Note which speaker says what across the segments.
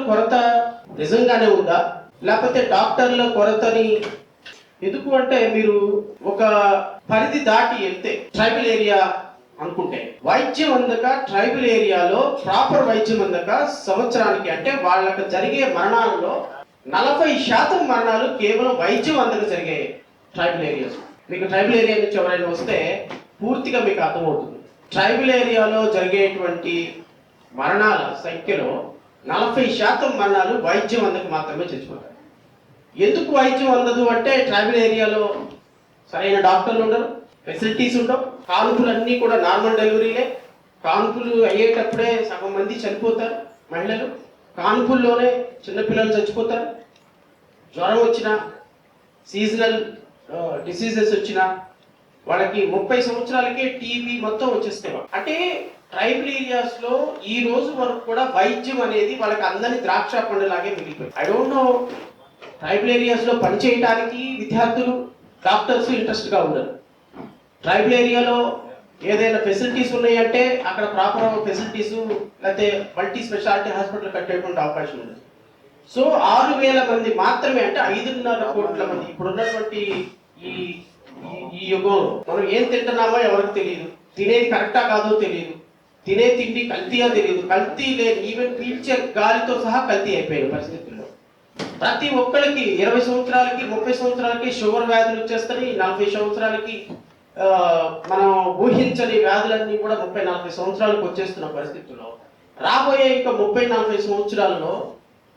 Speaker 1: కొరత నిజంగానే ఉందా, లేకపోతే డాక్టర్ల కొరతని ఎందుకు అంటే మీరు ఒక పరిధి దాటి వెళ్తే ట్రైబల్ ఏరియా అనుకుంటే వైద్యం అందక ట్రైబల్ ఏరియాలో ప్రాపర్ వైద్యం అందక సంవత్సరానికి అంటే వాళ్ళకి జరిగే మరణాలలో 40% మరణాలు కేవలం వైద్యం అందక జరిగాయి ట్రైబల్ ఏరియాస్. మీకు ట్రైబల్ ఏరియా నుంచి ఎవరైనా వస్తే పూర్తిగా మీకు అర్థమవుతుంది. ట్రైబల్ ఏరియాలో జరిగేటువంటి మరణాల సంఖ్యలో 40% మరణాలు వైద్యం అందక మాత్రమే చచ్చిపోతారు. ఎందుకు వైద్యం అందదు అంటే ట్రైబల్ ఏరియాలో సరైన డాక్టర్లు ఉండరు, ఫెసిలిటీస్ ఉండవు, కాన్పులన్నీ కూడా నార్మల్ డెలివరీలే. కాన్పులు అయ్యేటప్పుడే సగం మంది చనిపోతారు మహిళలు, కాన్పుల్లోనే చిన్నపిల్లలు చచ్చిపోతారు. జ్వరం వచ్చినా, సీజనల్ డిసీజెస్ వచ్చినా వాళ్ళకి 30 సంవత్సరాలకే టీబీ మొత్తం వచ్చేస్తాయి. అంటే ట్రైబల్ ఏరియాస్ లో ఈ రోజు వరకు కూడా వైద్యం అనేది వాళ్ళకి అందని ద్రాక్ష పండులాగే మిగిలిపోయింది. I don't know, tribal areas లో పనిచేయడానికి విద్యార్థులు డాక్టర్స్ ఇంట్రెస్ట్ గా ఉండరు. ట్రైబల్ ఏరియాలో ఏదైనా ఫెసిలిటీస్ ఉన్నాయంటే అక్కడ ప్రాపర్ ఫెసిలిటీస్ లేకపోతే మల్టీ స్పెషాలిటీ హాస్పిటల్ కట్టేటువంటి అవకాశం ఉంది. సో 6,000 మంది మాత్రమే, అంటే 5.5 కోట్ల మంది ఇప్పుడు ఉన్నటువంటి ఈ యుగంలో మనం ఏం తింటున్నామో ఎవరికి తెలియదు, తినేది కరెక్టా కాదో తెలియదు, తినే తిండి కల్తీయా తెలియదు, కల్తీ లేదు, ఈవెన్ పీల్చే గాలితో సహా కల్తీ అయిపోయిన పరిస్థితుల్లో ప్రతి ఒక్కరికి 20 సంవత్సరాలకి 30 సంవత్సరాలకి షుగర్ వ్యాధులు వచ్చేస్తాయి. 40 సంవత్సరాలకి మనం ఊహించని వ్యాధులన్నీ కూడా 30-40 సంవత్సరాలకు వచ్చేస్తున్న పరిస్థితుల్లో రాబోయే ఇంకా 30-40 సంవత్సరాల్లో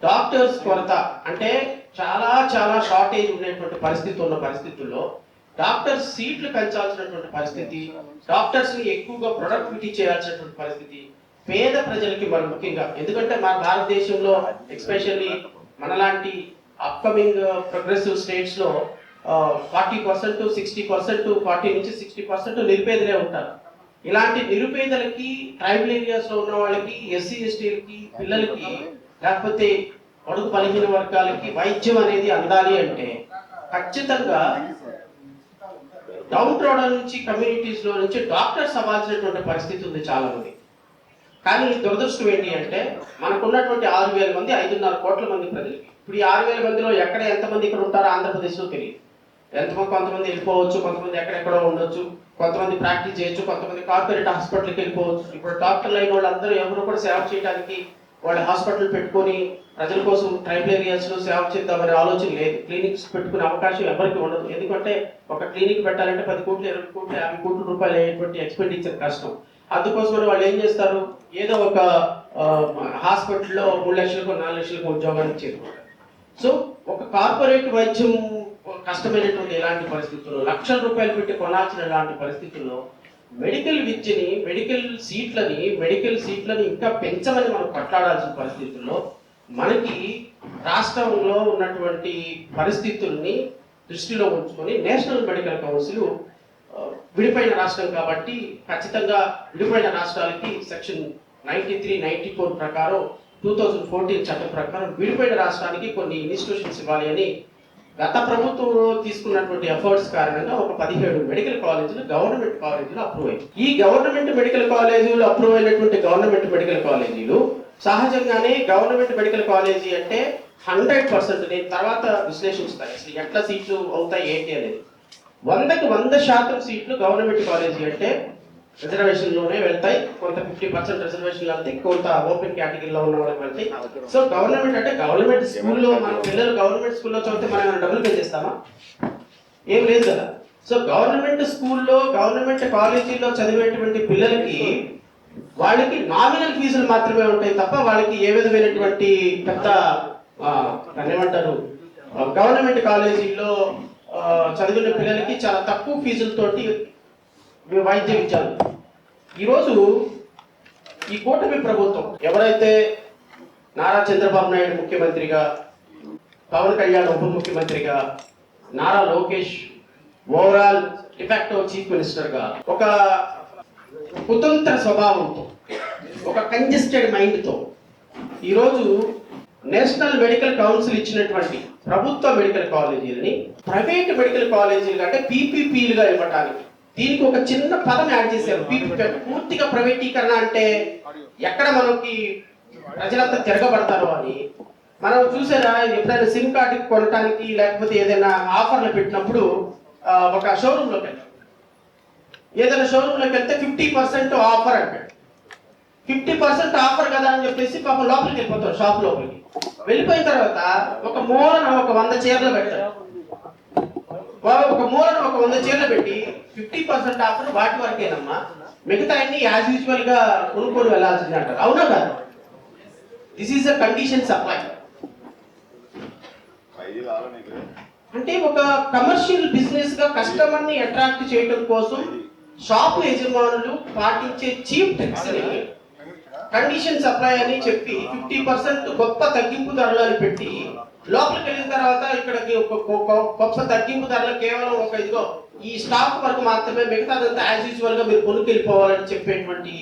Speaker 1: డాక్టర్స్ కొరత అంటే చాలా చాలా షార్టేజ్ ఉండేటువంటి పరిస్థితి ఉన్న పరిస్థితుల్లో డాక్టర్స్ సీట్లు పెంచాల్సినటువంటి పరిస్థితి, డాక్టర్స్ ని ఎక్కువగా ప్రొడక్టివిటీ చేయాల్సినటువంటి పరిస్థితి పేద ప్రజలకి మరి ముఖ్యంగా. ఎందుకంటే మన భారతదేశంలో ఎస్పెషల్లీ మనలాంటి అప్కమింగ్ ప్రోగ్రెసివ్ స్టేట్స్ లో 40%, 60%, 40 నుంచి 60% నిరుపేదలే ఉంటారు. ఇలాంటి నిరుపేదలకి, ట్రైబల్ ఏరియాస్ లో ఉన్న వాళ్ళకి, ఎస్సీ ఎస్టీలకి, పిల్లలకి, లేకపోతే పొడుగు బలహీన వర్గాలకి వైద్యం అనేది అందాలి అంటే ఖచ్చితంగా డౌన్ ట్రోడన్ నుంచి కమ్యూనిటీస్ లో నుంచి డాక్టర్స్ అవ్వాల్సినటువంటి పరిస్థితి ఉంది చాలా మంది. కానీ దురదృష్టం ఏంటి అంటే మనకున్నటువంటి 6,000 మంది 5.5 కోట్ల మంది ప్రజలకి ఇప్పుడు ఈ 6,000 మందిలో ఎక్కడ ఎంతమంది ఇక్కడ ఉంటారో ఆంధ్రప్రదేశ్లో తెలియదు. కొంతమంది వెళ్ళిపోవచ్చు, కొంతమంది ఎక్కడెక్కడో ఉండొచ్చు, కొంతమంది ప్రాక్టీస్ చేయొచ్చు, కొంతమంది కార్పొరేట్ హాస్పిటల్కి వెళ్ళిపోవచ్చు. ఇప్పుడు డాక్టర్లు అయిన వాళ్ళందరూ ఎవరు కూడా సేవ చేయడానికి వాళ్ళ హాస్పిటల్ పెట్టుకొని ప్రజల కోసం ట్రైబల్ ఏరియాస్ లో సేవ చేద్దామనే ఆలోచన లేదు. క్లినిక్స్ పెట్టుకునే అవకాశం ఎవరికి ఉండదు. ఎందుకంటే ఒక క్లినిక్ పెట్టాలంటే 10 కోట్లు, 20 కోట్లు, 50 కోట్ల రూపాయలు అయ్యేటువంటి ఎక్స్పెండిచర్ కష్టం. అందుకోసమని వాళ్ళు ఏం చేస్తారు, ఏదో ఒక హాస్పిటల్లో 3 లక్షలకు 4 లక్షలకు ఉద్యోగానికి చేరుకుంటారు. సో ఒక కార్పొరేట్ వైద్యం కష్టమైనటువంటి ఇలాంటి పరిస్థితుల్లో లక్షల రూపాయలు పెట్టి కొనాల్సిన ఇలాంటి పరిస్థితుల్లో మెడికల్ విద్యని, మెడికల్ సీట్లని ఇంకా పెంచమని మనం కొట్లాడాల్సిన పరిస్థితుల్లో మనకి రాష్ట్రంలో ఉన్నటువంటి పరిస్థితుల్ని దృష్టిలో ఉంచుకొని నేషనల్ మెడికల్ కౌన్సిల్ విడిపోయిన రాష్ట్రం కాబట్టి ఖచ్చితంగా విడిపోయిన రాష్ట్రాలకి సెక్షన్ 93, 94 ప్రకారం 2014 చట్టం ప్రకారం విడిపోయిన రాష్ట్రానికి కొన్ని ఇన్స్టిట్యూషన్స్ ఇవ్వాలి అని గత ప్రభుత్వంలో తీసుకున్నటువంటి ఎఫర్ట్స్ కారణంగా ఒక 17 మెడికల్ కాలేజీలు గవర్నమెంట్ కాలేజీలు అప్రూవ్ అయ్యాయి. ఈ గవర్నమెంట్ మెడికల్ కాలేజీలు అప్రూవ్ అయినటువంటి గవర్నమెంట్ మెడికల్ కాలేజీలు సహజంగానే గవర్నమెంట్ మెడికల్ కాలేజీ అంటే 100%, నేను తర్వాత విశ్లేషిస్తాను అసలు ఎట్లా సీట్లు అవుతాయి ఏంటి అనేది. 100కి 100% సీట్లు గవర్నమెంట్ కాలేజీ అంటే రిజర్వేషన్లోనే వెళ్తాయి. కొంత 50% రిజర్వేషన్లు వెళ్తాయి, కొంత ఓపెన్ కేటగిరీలో ఉన్న వాళ్ళకి వెళ్తాయి. సో గవర్నమెంట్ అంటే గవర్నమెంట్ స్కూల్లో మన పిల్లలు గవర్నమెంట్ స్కూల్లో చదివితే మనం ఏమైనా డబ్బులు పే చేస్తామా? ఏం లేదు కదా. సో గవర్నమెంట్ స్కూల్లో, గవర్నమెంట్ కాలేజీలో చదివేటువంటి పిల్లలకి వాళ్ళకి నామినల్ ఫీజులు మాత్రమే ఉంటాయి తప్ప వాళ్ళకి ఏ విధమైనటువంటి పెద్ద ఏమంటారు గవర్నమెంట్ కాలేజీల్లో చదివిన పిల్లలకి చాలా తక్కువ ఫీజులతోటి వైద్య విద్యలు. ఈరోజు ఈ కూటమి ప్రభుత్వం ఎవరైతే నారా చంద్రబాబు నాయుడు ముఖ్యమంత్రిగా, పవన్ కళ్యాణ్ ఉప ముఖ్యమంత్రిగా, Nara Lokesh overall de facto chief మినిస్టర్గా ఒక కుతంత్ర స్వభావంతో, ఒక కంజెస్టెడ్ మైండ్తో ఈరోజు నేషనల్ మెడికల్ కౌన్సిల్ ఇచ్చినటువంటి ప్రభుత్వ మెడికల్ కాలేజీలని ప్రైవేట్ మెడికల్ కాలేజీలు అంటే పీపీపీలుగా ఇవ్వడానికి దీనికి ఒక చిన్న పదం యాడ్ చేశారు. పూర్తిగా ప్రైవేటీకరణ అంటే ఎక్కడ మనకి ప్రజలంతా తిరగబడతారు అని. మనం చూసారా, ఎప్పుడైనా సిమ్ కార్డు కొనడానికి లేకపోతే ఏదైనా ఆఫర్లు పెట్టినప్పుడు ఒక షోరూంలోకి వెళ్తాం, ఏదైనా షోరూంలోకి వెళ్తే 50% ఆఫర్ అంటాడు. 50% ఆఫర్ కదా అని చెప్పేసి పాపం లోపలికి వెళ్ళిపోతాం, షాప్ లోపలికి వెళ్ళిపోయిన తర్వాత ఒక మూలన ఒక 100 చీరలు పెడతాడు. ఒక మూలన ఒక 100 చీరలు పెట్టి 50% ఆఫర్ వాటి వరకేనమ్మా, మిగతా అన్ని యాజ్ యూజువల్ గా కొనుక్కొని వెళ్ళాల్సింది అంటారు. అవునా కాదు? This is a condition supply. అంటే ఒక కమర్షియల్ బిజినెస్ గా కస్టమర్ ని అట్రాక్ట్ చేయడం కోసం షాపు యజమానులు పాటించే చీప్ ట్రిక్స్ ని కండిషన్ సప్లై అని చెప్పి 50% గొప్ప తగ్గింపు ధరలు అని పెట్టి లోపలికి వెళ్ళిన తర్వాత ఇక్కడికి ఒక గొప్ప తగ్గింపు ధరలు కేవలం ఒక ఇదిగో ఈ స్టాక్ వరకు మాత్రమే, మిగతాదంతా యాజ్ యూజువల్ గా మీరు కొనుక్కెళ్ళిపోవాలని చెప్పేటువంటి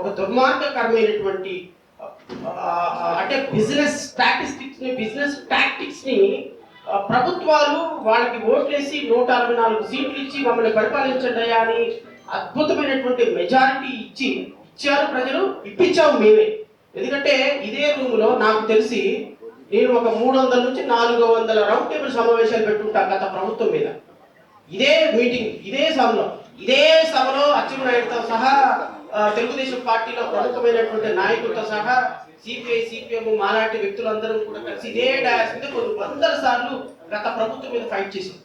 Speaker 1: ఒక దుర్మార్గకరమైనటువంటి అంటే బిజినెస్ స్టాటిస్టిక్స్ ని, బిజినెస్ టాక్టిక్స్ ని ప్రభుత్వాలు వాళ్ళకి ఓట్లేసి 164 సీట్లు ఇచ్చి మమ్మల్ని పరిపాలించండి అని అద్భుతమైనటువంటి మెజారిటీ ఇచ్చారు ప్రజలు, ఇప్పించాము మేమే. ఎందుకంటే ఇదే రూమ్ లో నాకు తెలిసి నేను ఒక 300 నుంచి 400 రౌండ్ టేబుల్ సమావేశాలు పెట్టుంటా గత ప్రభుత్వం మీద. ఇదే మీటింగ్, ఇదే సభలో అచ్చెన్నాయుడుతో సహా తెలుగుదేశం పార్టీలో ప్రముఖమైనటువంటి నాయకులతో సహా సిపిఐ, సిపిఎం మాలాంటి వ్యక్తులందరూ కూడా కలిసి ఇదే డాష్ మీద కొన్ని 100 సార్లు గత ప్రభుత్వం మీద ఫైట్ చేశాం,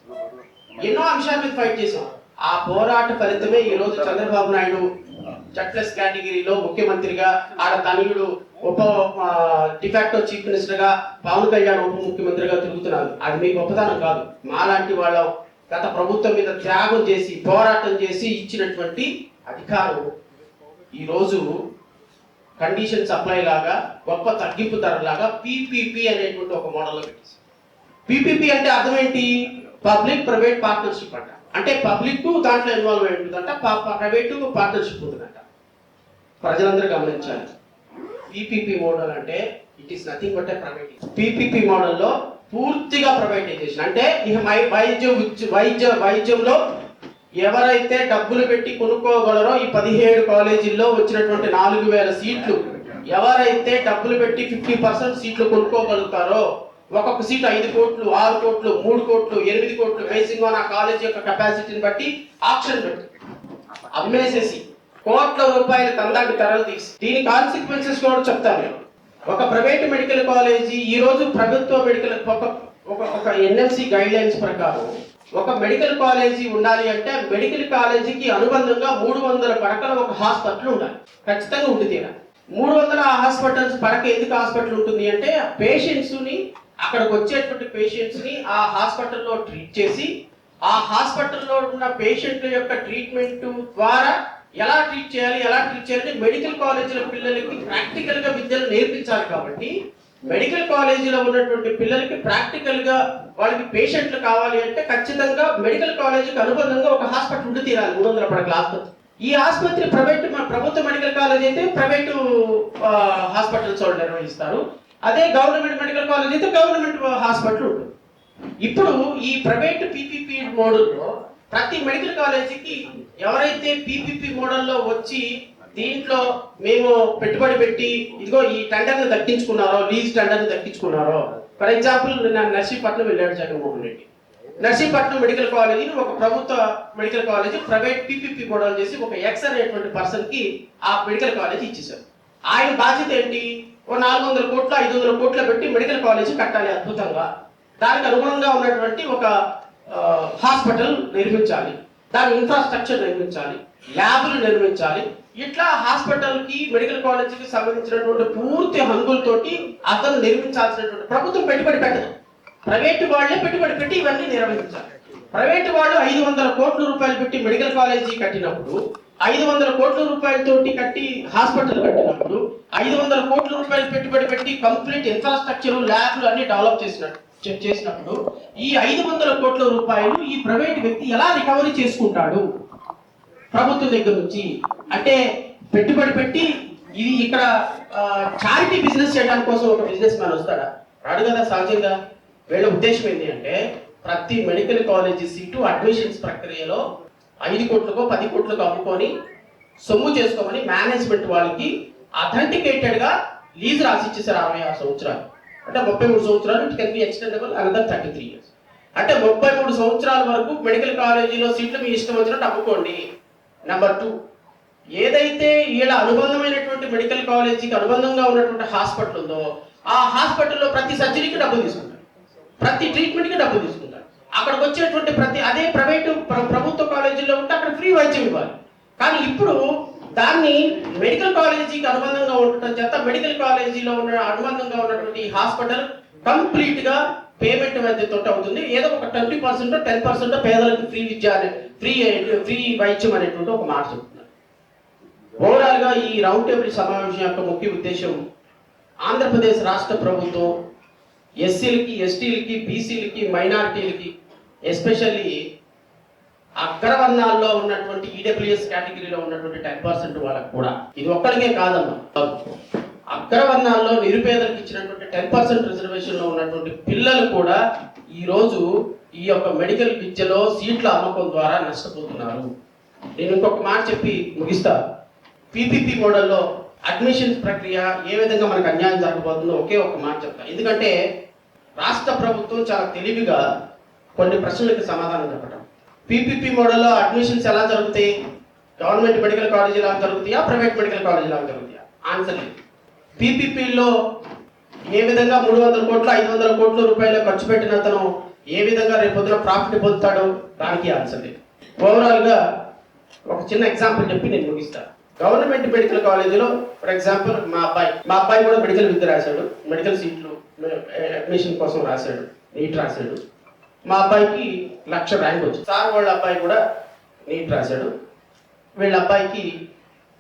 Speaker 1: ఎన్నో అంశాల మీద ఫైట్ చేశాం. ఆ పోరాట ఫలితమే ఈ రోజు చంద్రబాబు నాయుడు చట్లెస్ కేటగిరీలో ముఖ్యమంత్రిగా, ఆడ తనయుడు డిఫాక్టో చీఫ్ మినిస్టర్ గా, పవన్ కళ్యాణ్ ఉప ముఖ్యమంత్రిగా తిరుగుతున్నారు. అది మీ గొప్పతనం కాదు. మాలాంటి వాళ్ళ గత ప్రభుత్వం మీద త్యాగం చేసి పోరాటం చేసి ఇచ్చినటువంటి అధికారం ఈరోజు కండిషన్ సప్లై లాగా, గొప్ప తగ్గింపు ధర లాగా పీపీపీ అనేటువంటి ఒక మోడల్లో పెట్టేసి. పీపీపీ అంటే అర్థం ఏంటి? పబ్లిక్ ప్రైవేట్ పార్ట్నర్షిప్ అంట. అంటే పబ్లిక్ దాంట్లో ఇన్వాల్వ్ అయి ఉంటుందంట, ప్రైవేటు పార్ట్నర్షిప్ ఉంటుందంట. ప్రజలందరూ గమనించాలి. పీపీపీ మోడల్ అంటే it is nothing but A private. PPP మోడల్లో పూర్తిగా ప్రైవేటైజేషన్. అంటే ఇక వైద్యంలో ఎవరైతే డబ్బులు పెట్టి కొనుక్కోగలరో, ఈ 17 కాలేజీల్లో వచ్చినటువంటి 4000 సీట్లు ఎవరైతే డబ్బులు పెట్టి 50% సీట్లు కొనుక్కోగలుగుతారో, ఒక్కొక్క సీటు 5 కోట్లు, 6 కోట్లు, 3 కోట్లు, 8 కోట్లు బేసింగ్ ఆన్ ఆ కాలేజీ యొక్క కెపాసిటీని బట్టి ఆప్షన్ పెట్టి అమ్మేసేసి కోట్ల రూపాయల తందాకి తరలు తీసి, దీని కాన్సిక్వెన్సెస్ కూడా చెప్తాను నేను. ఒక ప్రైవేట్ మెడికల్ కాలేజీ ఈ రోజు ప్రభుత్వ మెడికల్ ఒక ఎన్ఎంసి గైడ్ లైన్స్ ప్రకారం ఒక మెడికల్ కాలేజీ ఉండాలి అంటే మెడికల్ కాలేజీకి అనుబంధంగా 300 పడకల ఒక హాస్పిటల్ ఉండాలి, ఖచ్చితంగా ఉండి తీరాలి. 300 హాస్పిటల్స్ పడక ఎందుకు హాస్పిటల్ ఉంటుంది అంటే పేషెంట్స్ ని, అక్కడికి వచ్చేటువంటి పేషెంట్స్ ని ఆ హాస్పిటల్లో ట్రీట్ చేసి, ఆ హాస్పిటల్లో ఉన్న పేషెంట్ల యొక్క ట్రీట్మెంట్ ద్వారా ఎలా ట్రీట్ చేయాలి మెడికల్ కాలేజీల పిల్లలకి ప్రాక్టికల్ గా విద్యను నేర్పించాలి. కాబట్టి మెడికల్ కాలేజీలో ఉన్నటువంటి పిల్లలకి ప్రాక్టికల్ గా వాళ్ళకి పేషెంట్లు కావాలి అంటే ఖచ్చితంగా మెడికల్ కాలేజీకి అనుబంధంగా ఒక హాస్పిటల్ ఉండి తీరాలి. 300 పడకల ఆసుపత్రి. ఈ ఆసుపత్రి ప్రభుత్వ మెడికల్ కాలేజ్ అయితే ప్రైవేటు హాస్పిటల్స్ వాళ్ళు నిర్వహిస్తారు. అదే గవర్నమెంట్ మెడికల్ కాలేజ్ అయితే గవర్నమెంట్ హాస్పిటల్ ఉంటుంది. ఇప్పుడు ఈ ప్రైవేట్ పీపీపీ మోడల్లో ప్రతి మెడికల్ కాలేజీకి ఎవరైతే పీపీపీ మోడల్లో వచ్చి దీంట్లో మేము పెట్టుబడి పెట్టి ఇదిగో ఈ టెండర్ని దక్కించుకున్నారో, లీజ్ టెండర్ని దక్కించుకున్నారో, ఫర్ ఎగ్జాంపుల్ నేను నర్సీపట్నం వెళ్ళాడు జగన్మోహన్ రెడ్డి. నర్సీపట్నం మెడికల్ కాలేజీని ఒక ప్రభుత్వ medical college private PPP model చేసి ఒక ఎక్స్ అనేటువంటి పర్సన్ కి ఆ మెడికల్ కాలేజీ ఇచ్చేశారు. ఆయన బాధ్యత ఏంటి? ఓ 400 కోట్లు 500 కోట్లు పెట్టి మెడికల్ కాలేజీ కట్టాలి అద్భుతంగా, దానికి అనుగుణంగా ఉన్నటువంటి ఒక హాస్పిటల్ నిర్మించాలి, దాని ఇన్ఫ్రాస్ట్రక్చర్ నిర్మించాలి, ల్యాబ్లు నిర్మించాలి. ఇట్లా హాస్పిటల్ కి మెడికల్ కాలేజీకి సంబంధించినటువంటి పూర్తి హంగులతోటి అతను నిర్మించాల్సినటువంటి ప్రభుత్వం పెట్టుబడి పెట్టదు, ప్రైవేటు వాళ్ళే పెట్టుబడి పెట్టి ఇవన్నీ నిర్వహించాలి. ప్రైవేటు వాళ్ళు 500 కోట్ల రూపాయలు పెట్టి మెడికల్ కాలేజీ కట్టినప్పుడు, 500 కోట్ల రూపాయలతోటి కట్టి హాస్పిటల్ కట్టినప్పుడు, 500 కోట్ల రూపాయలు పెట్టుబడి పెట్టి కంప్లీట్ ఇన్ఫ్రాస్ట్రక్చర్ ల్యాబ్లు అన్ని డెవలప్ చేసినప్పుడు ఈ 500 కోట్ల రూపాయలు ఈ ప్రైవేట్ వ్యక్తి ఎలా రికవరీ చేసుకుంటాడు ప్రభుత్వం దగ్గర నుంచి? అంటే పెట్టుబడి పెట్టి ఇది ఇక్కడ చారిటీ బిజినెస్ చేయడానికి కోసం ఒక బిజినెస్ మ్యాన్ వస్తాడా? రాడు కదా. సహజంగా వీళ్ళ ఉద్దేశం ఏంటి అంటే ప్రతి మెడికల్ కాలేజీ సీటు అడ్మిషన్స్ ప్రక్రియలో 5 కోట్లకో 10 కోట్లకు అమ్ముకొని సొమ్ము చేసుకోమని మేనేజ్మెంట్ వాళ్ళకి అథెంటికేటెడ్ గా లీజ్ రాసి ఇచ్చేసారు 66 సంవత్సరాలు, అంటే 33 సంవత్సరాలు. It can be extendable another 33 years. అంటే 33 సంవత్సరాల వరకు మెడికల్ కాలేజీలో సీట్లు మీ ఇష్టం వచ్చినట్టు అమ్ముకోండి. నెంబర్ 2, ఏదైతే వీళ్ళ అనుబంధమైనటువంటి మెడికల్ కాలేజీకి అనుబంధంగా ఉన్నటువంటి హాస్పిటల్ ఉందో ఆ హాస్పిటల్లో ప్రతి సర్జరీకి డబ్బు తీసుకుంటారు, ప్రతి ట్రీట్మెంట్కి డబ్బు తీసుకుంటారు. అక్కడికి వచ్చేటువంటి అదే ప్రైవేటు ప్రభుత్వ కాలేజీల్లో ఉంటే అక్కడ ఫ్రీ వైద్యం ఇవ్వాలి. కానీ ఇప్పుడు దాన్ని మెడికల్ కాలేజీకి అనుబంధంగా ఉండటం చేత మెడికల్ కాలేజీలో ఉన్న అనుబంధంగా ఉన్నటువంటి హాస్పిటల్ కంప్లీట్గా పేమెంట్ మధ్యతో అవుతుంది. ఏదో ఒక 20% 10% పేదలకు ఫ్రీ విద్య ఫ్రీ వైద్యం అనేటువంటి ఒక మాట చెప్తున్నారు. ఓవరాల్గా ఈ రౌండ్ టేబుల్ సమావేశం యొక్క ముఖ్య ఉద్దేశం ఆంధ్రప్రదేశ్ రాష్ట్ర ప్రభుత్వం ఎస్సీలకి, ఎస్టీలకి, బీసీలకి, మైనారిటీలకి, ఎస్పెషల్లీ అగ్రవర్ణాల్లో ఉన్నటువంటి ఈడబ్ల్యూఎస్ కేటగిరీలో ఉన్నటువంటి 10% వాళ్ళకు కూడా, ఇది ఒక్కడికే కాదమ్మా, అగ్రవర్ణాల్లో నిరుపేదలకు ఇచ్చినటువంటి 10% రిజర్వేషన్లో ఉన్నటువంటి పిల్లలు కూడా ఈరోజు ఈ యొక్క మెడికల్ విద్యలో సీట్ల అమ్మకం ద్వారా నష్టపోతున్నారు. నేను ఇంకొక మాట చెప్పి ముగిస్తా. పీపీపీ మోడల్లో అడ్మిషన్స్ ప్రక్రియ ఏ విధంగా మనకు అన్యాయం జరగబోతుందో ఒకే ఒక మాట చెప్తాను. ఎందుకంటే రాష్ట్ర ప్రభుత్వం చాలా తెలివిగా కొన్ని ప్రశ్నలకు సమాధానం చెప్పడం. పీపీపీ మోడల్లో అడ్మిషన్స్ ఎలా జరుగుతాయి? గవర్నమెంట్ మెడికల్ కాలేజీ లాగా జరుగుతాయా, ప్రైవేట్ మెడికల్ కాలేజీ లాగా జరుగుతాయా? ఆన్సర్ లేదు. పీపీపీలో ఏ విధంగా 300 కోట్లు 500 కోట్ల రూపాయలు ఖర్చు పెట్టిన అతను ఏ విధంగా రేపొద్దున ప్రాఫిట్ పొందుతాడో దానికి ఆన్సర్ లేదు. ఓవరాల్గా ఒక చిన్న ఎగ్జాంపుల్ చెప్పి నేను ముగిస్తాను. గవర్నమెంట్ మెడికల్ కాలేజీలో ఫర్ ఎగ్జాంపుల్ మా అబ్బాయి కూడా మెడికల్ విద్య రాశాడు, మెడికల్ సీట్లు అడ్మిషన్ కోసం రాశాడు, నీట్ రాశాడు. మా అబ్బాయికి 1,00,000 ర్యాంక్ వచ్చింది. సార్ వాళ్ళ అబ్బాయి కూడా నీట్ రాశాడు, వీళ్ళ అబ్బాయికి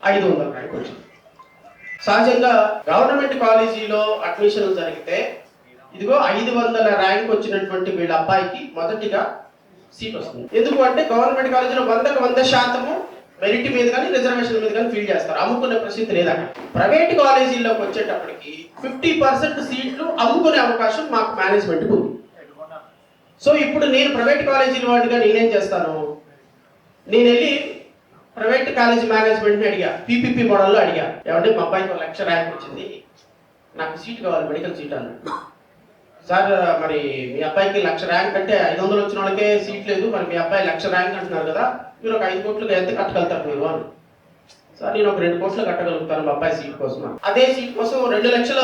Speaker 1: 500 ర్యాంక్ వచ్చింది. సహజంగా గవర్నమెంట్ కాలేజీలో అడ్మిషన్లు జరిగితే ఇదిగో 500 ర్యాంక్ వచ్చినటువంటి వీళ్ళ అబ్బాయికి మొదటిగా సీట్ వస్తుంది. ఎందుకు అంటే గవర్నమెంట్ కాలేజీలో 100కి 100% మెరిట్ మీద కానీ రిజర్వేషన్ మీద కానీ ఫీల్ చేస్తారు, అమ్ముకునే ప్రసిద్ధి లేదట. ప్రైవేట్ కాలేజీల్లోకి వచ్చేటప్పటికి 50% సీట్లు అమ్ముకునే అవకాశం మాకు మేనేజ్మెంట్కి ఉంది. సో ఇప్పుడు నేను ప్రైవేట్ కాలేజీల వాడిగా నేనేం చేస్తాను, నేను వెళ్ళి ప్రైవేట్ కాలేజీ మేనేజ్మెంట్ని అడిగా, పీపీపీ మోడల్లో అడిగా, ఏమంటే మా అబ్బాయికి 1,00,000 ర్యాంక్ వచ్చింది, నాకు సీట్ కావాలి మెడికల్ సీట్ అన్నాడు. సార్ మరి మీ అబ్బాయికి 1,00,000 ర్యాంక్ అంటే 500 వచ్చిన వాళ్ళకే సీట్ లేదు, మరి మీ అబ్బాయి 1,00,000 ర్యాంక్ అంటున్నారు కదా, మీరు ఒక 5 కోట్లు ఎంత కట్టగలుగుతారు మీరు అని. సార్ నేను ఒక 2 కోట్లు కట్టగలుగుతాను మా అబ్బాయి సీట్ కోసం. అదే సీట్ కోసం 2 లక్షల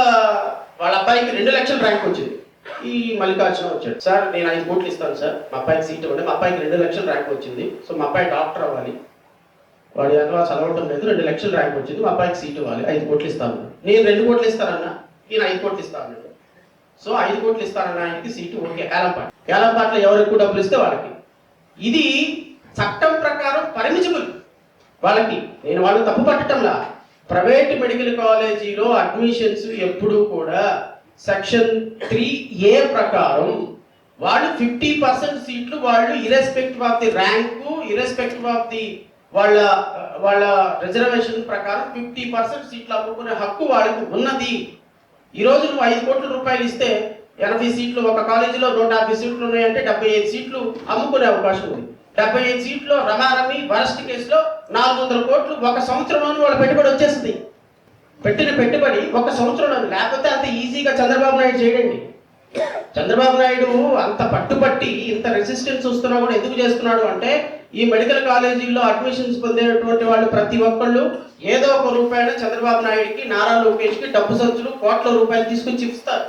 Speaker 1: వాళ్ళ అబ్బాయికి 2 లక్షల ర్యాంక్ వచ్చింది. ఈ మల్లికార్జున వచ్చాడు, సార్ నేను 5 కోట్లు ఇస్తాను సార్ మా అబ్బాయికి సీట్ ఇవ్వండి, మా అబ్బాయికి 2 లక్షల ర్యాంక్ వచ్చింది, సో మా అబ్బాయి డాక్టర్ అవ్వాలి, వాడి అందులో చదవటం లేదు, 2 లక్షల ర్యాంక్ వచ్చింది, మా అబ్బాయికి సీట్ ఇవ్వాలి, 5 కోట్లు ఇస్తాను. నేను 2 కోట్లు ఇస్తానన్నా, ఈయన 5 కోట్లు ఇస్తాను. సో 5 కోట్లు ఇస్తానన్నా ఆయనకి సీటు ఓకే. ఏలంపాట్లో ఎవరు ఎక్కువ డబ్బులు ఇస్తే వాళ్ళకి. ఇది చట్టం ప్రకారం పర్మిసిబుల్ వాళ్ళకి. నేను వాళ్ళు తప్పు పట్టడంలా. ప్రైవేట్ మెడికల్ కాలేజీలో అడ్మిషన్స్ ఎప్పుడూ కూడా సెక్షన్ 3A ప్రకారం వాళ్ళు 50% సీట్లు వాళ్ళు irrespective of the rank, irrespective of the వాళ్ళ రిజర్వేషన్ ప్రకారం 50% సీట్లు అమ్ముకునే హక్కు వాళ్ళకి ఉన్నది. ఈరోజు నువ్వు 5 కోట్ల రూపాయలు ఇస్తే 80 సీట్లు, ఒక కాలేజీలో 150 సీట్లు ఉన్నాయంటే 75 సీట్లు అమ్ముకునే అవకాశం ఉంది. 75 సీట్లు రమారమి వరస్ట్ కేసులో 400 కోట్లు ఒక సంవత్సరంలోనూ వాళ్ళ పెట్టుబడి వచ్చేస్తుంది. పెట్టిన పెట్టుబడి ఒక సంవత్సరంలో, లేకపోతే అంత ఈజీగా చంద్రబాబు నాయుడు చేయడండి. చంద్రబాబు నాయుడు అంత పట్టుబట్టి ఇంత రెసిస్టెన్స్ వస్తున్నా కూడా ఎందుకు చేస్తున్నాడు అంటే ఈ మెడికల్ కాలేజీల్లో అడ్మిషన్స్ పొందేటువంటి వాళ్ళు ప్రతి ఒక్కళ్ళు ఏదో ఒక రూపాయన చంద్రబాబు నాయుడికి, నారా లోకేష్కి డబ్బు సంచులు కోట్ల రూపాయలు తీసుకొచ్చి ఇస్తారు.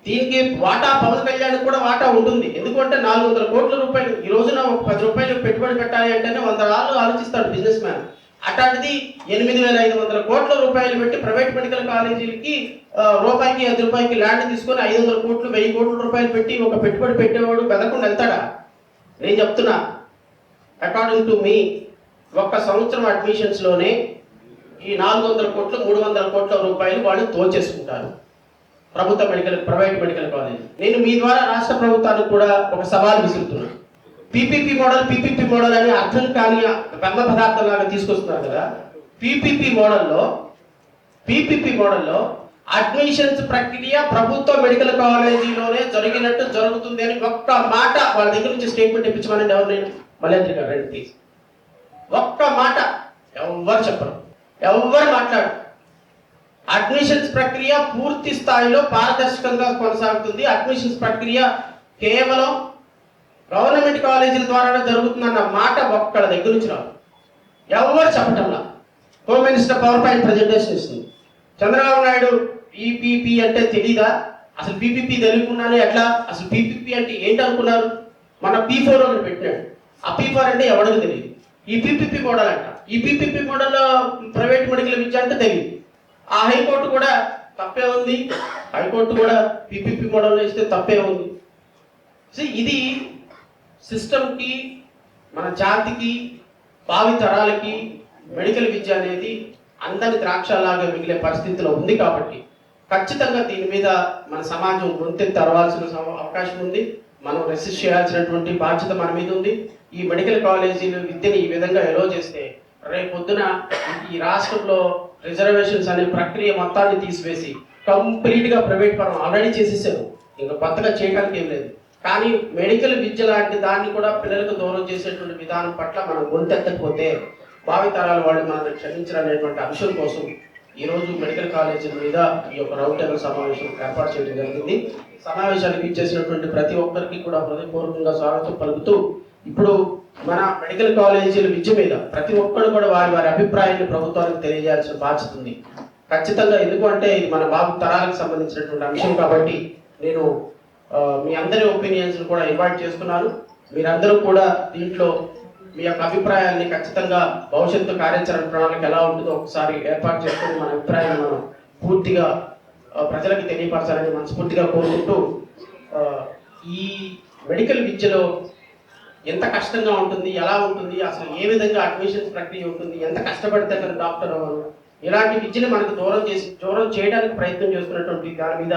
Speaker 1: దీనికి వాటా పవన్ కళ్యాణ్ కూడా వాటా ఉంటుంది. ఎందుకంటే 400 కోట్ల రూపాయలు ఈ రోజున ఒక 10 రూపాయలు పెట్టుబడి పెట్టాలి అంటేనే 100 సార్లు ఆలోచిస్తాడు బిజినెస్ మ్యాన్. అట్లాంటిది 8,500 కోట్ల రూపాయలు పెట్టి ప్రైవేట్ మెడికల్ కాలేజీలకి రూపాయికి 10 రూపాయలకి ల్యాండ్ తీసుకొని 500 కోట్లు 1000 కోట్ల రూపాయలు పెట్టి ఒక పెట్టుబడి పెట్టేవాడు బెదరకుండా వెళ్తాడా? నేను చెప్తున్నా, అకార్డింగ్ టు మీ ఒక్క సంవత్సరం అడ్మిషన్స్లోనే ఈ 400 కోట్లు 300 కోట్ల రూపాయలు వాళ్ళు తోచేసుకుంటారు ప్రైవేట్ మెడికల్ కాలేజ్. నేను మీ ద్వారా రాష్ట్ర ప్రభుత్వానికి కూడా ఒక సవాల్ విసురుతున్నాను. పీపీపీ మోడల్ అని అర్థం కాని బ్రహ్మ పదార్థం లాగా తీసుకొస్తున్నారు కదా. పీపీపీ మోడల్లో అడ్మిషన్స్ ప్రక్రియ ప్రభుత్వ మెడికల్ కాలేజీలోనే జరిగినట్టు జరుగుతుంది అని ఒక్క మాట వాళ్ళ దగ్గర నుంచి స్టేట్మెంట్ ఇప్పించమని ఎవరు, నేను మల్లేంద్ర గారు రండి ప్లీజ్. ఒక్క మాట ఎవరు చెప్పరు, ఎవరు మాట్లాడు. అడ్మిషన్స్ ప్రక్రియ పూర్తి స్థాయిలో పారదర్శకంగా కొనసాగుతుంది. అడ్మిషన్స్ ప్రక్రియ కేవలం గవర్నమెంట్ కాలేజీల ద్వారానే జరుగుతుందన్న మాట ఒక్కళ్ళ దగ్గర నుంచి రాదు, ఎవరు చెప్పటంలా. Home minister PowerPoint presentation ఇస్తుంది. చంద్రబాబు నాయుడు పీపీపీ అంటే తెలీదా? అసలు పీపీపీ తెలియకుండానే ఎట్లా? అసలు పీపీపీ అంటే ఏంటి అనుకున్నారు? మన P4 ఒకటి పెట్టినాడు. ఆ P4 అంటే ఎవరికి తెలియదు. ఈ పీపీపీ మోడల్ అంట. ఈ పీపీపీ మోడల్లో ప్రైవేట్ మెడికల్ విద్య అంటే తెలియదు. ఆ హైకోర్టు కూడా తప్పే ఉంది. హైకోర్టు కూడా పీపీపీ మోడల్లో ఇస్తే తప్పే ఉంది. ఇది సిస్టమ్కి, మన జాతికి, భావి తరాలకి మెడికల్ విద్య అనేది అందని ద్రాక్షలాగా మిగిలే పరిస్థితిలో ఉంది. కాబట్టి ఖచ్చితంగా దీని మీద మన సమాజం గొంతెత్తి అరవాల్సిన అవకాశం ఉంది. మనం రెసిస్ట్ చేయాల్సినటువంటి బాధ్యత మన మీద ఉంది. ఈ మెడికల్ కాలేజీలు విద్యని ఈ విధంగా ఎలో చేస్తే రేపొద్దున ఈ రాష్ట్రంలో రిజర్వేషన్స్ అనే ప్రక్రియ మొత్తాన్ని తీసివేసి కంప్లీట్గా ప్రైవేట్ పరం ఆల్రెడీ చేసేసారు, ఇంకా కొత్తగా చేయడానికి ఏం లేదు. కానీ మెడికల్ విద్య లాంటి దాన్ని కూడా పిల్లలకు దూరం చేసేటువంటి విధానం పట్ల మనం గొంతెత్తకపోతే భావితరాల వాళ్ళు మనల్ని క్షమించాలనేటువంటి అంశం కోసం ఈరోజు మెడికల్ కాలేజీల మీద ఈ యొక్క రౌండ్ టేబుల్ సమావేశం ఏర్పాటు చేయడం జరిగింది. సమావేశానికి ఇచ్చేసినటువంటి ప్రతి ఒక్కరికి కూడా హృదయపూర్వకంగా స్వాగతం పలుకుతూ, ఇప్పుడు మన మెడికల్ కాలేజీల విద్య మీద ప్రతి ఒక్కరు కూడా వారి వారి అభిప్రాయాన్ని ప్రభుత్వానికి తెలియజేయాల్సిన బాధ్యత ఉంది ఖచ్చితంగా. ఎందుకు అంటే ఇది మన బాబు తరాలకు సంబంధించినటువంటి అంశం కాబట్టి నేను మీ అందరి ఒపీనియన్స్ కూడా ఇన్వైట్ చేస్తున్నాను. మీరందరూ కూడా దీంట్లో మీ యొక్క అభిప్రాయాన్ని ఖచ్చితంగా భవిష్యత్తు కార్యాచరణ ప్రణాళిక ఎలా ఉంటుందో ఒకసారి ఏర్పాటు చేసుకుని మన అభిప్రాయాన్ని మనం పూర్తిగా ప్రజలకు తెలియపరచాలని మనస్ఫూర్తిగా కోరుకుంటూ, ఈ మెడికల్ విద్యలో ఎంత కష్టంగా ఉంటుంది, ఎలా ఉంటుంది, అసలు ఏ విధంగా అడ్మిషన్స్ ప్రక్రియ ఉంటుంది, ఎంత కష్టపడితే కదా డాక్టర్ అవ్వరు, ఇలాంటి విద్యను మనకు దూరం చేయడానికి ప్రయత్నం చేస్తున్నటువంటి దాని మీద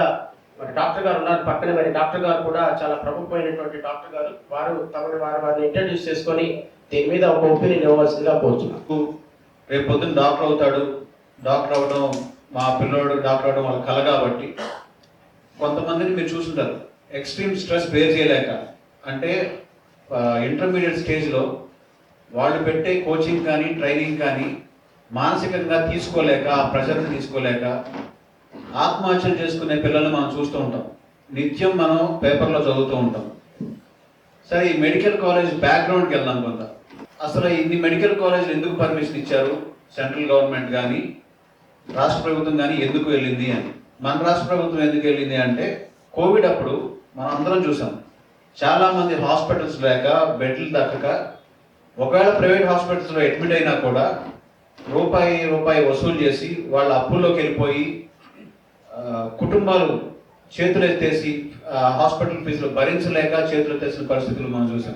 Speaker 1: మరి డాక్టర్ గారు ఉన్నారు పక్కనే. మరి డాక్టర్ గారు కూడా చాలా ప్రముఖమైనటువంటి డాక్టర్ గారు, వారు వారిని ఇంట్రడ్యూస్ చేసుకొని దీని మీద ఒక ఒపీనియన్ ఇవ్వవలసిందిగా కోరుతున్నాను.
Speaker 2: రేపు పొద్దున్న డాక్టర్ అవుతాడు, డాక్టర్ అవ్వడం మా పిల్లోడు డాక్టర్ అవ్వడం వాళ్ళ కల. కాబట్టి కొంతమందిని మీరు చూసుంటారు ఎక్స్ట్రీమ్ స్ట్రెస్ బేర్ చేయలేక, అంటే ఇంటర్మీడియట్ స్టేజ్లో వాళ్ళు పెట్టే కోచింగ్ కానీ ట్రైనింగ్ కానీ మానసికంగా తీసుకోలేక, ఆ ప్రెషర్ని తీసుకోలేక ఆత్మహత్యలు చేసుకునే పిల్లల్ని మనం చూస్తూ ఉంటాం. నిత్యం మనం పేపర్లో చదువుతూ ఉంటాం. సరే, ఈ మెడికల్ కాలేజ్ బ్యాక్గ్రౌండ్కి వెళ్దాం కొంత. అసలు ఇన్ని మెడికల్ కాలేజీలు ఎందుకు పర్మిషన్ ఇచ్చారు సెంట్రల్ గవర్నమెంట్ కానీ రాష్ట్ర ప్రభుత్వం కానీ ఎందుకు వెళ్ళింది అని. మన రాష్ట్ర ప్రభుత్వం ఎందుకు వెళ్ళింది అంటే, కోవిడ్ అప్పుడు మనం అందరం చూసాం, చాలామంది హాస్పిటల్స్ లేక బెడ్లు దక్కక, ఒకవేళ ప్రైవేట్ హాస్పిటల్స్లో అడ్మిట్ అయినా కూడా రూపాయి వసూలు చేసి వాళ్ళ అప్పుల్లోకి వెళ్ళిపోయి కుటుంబాలు చేతులు ఎత్తేసి హాస్పిటల్ ఫీజులు భరించలేక చేతులు ఎత్తేసిన పరిస్థితులు మనం చూసాం.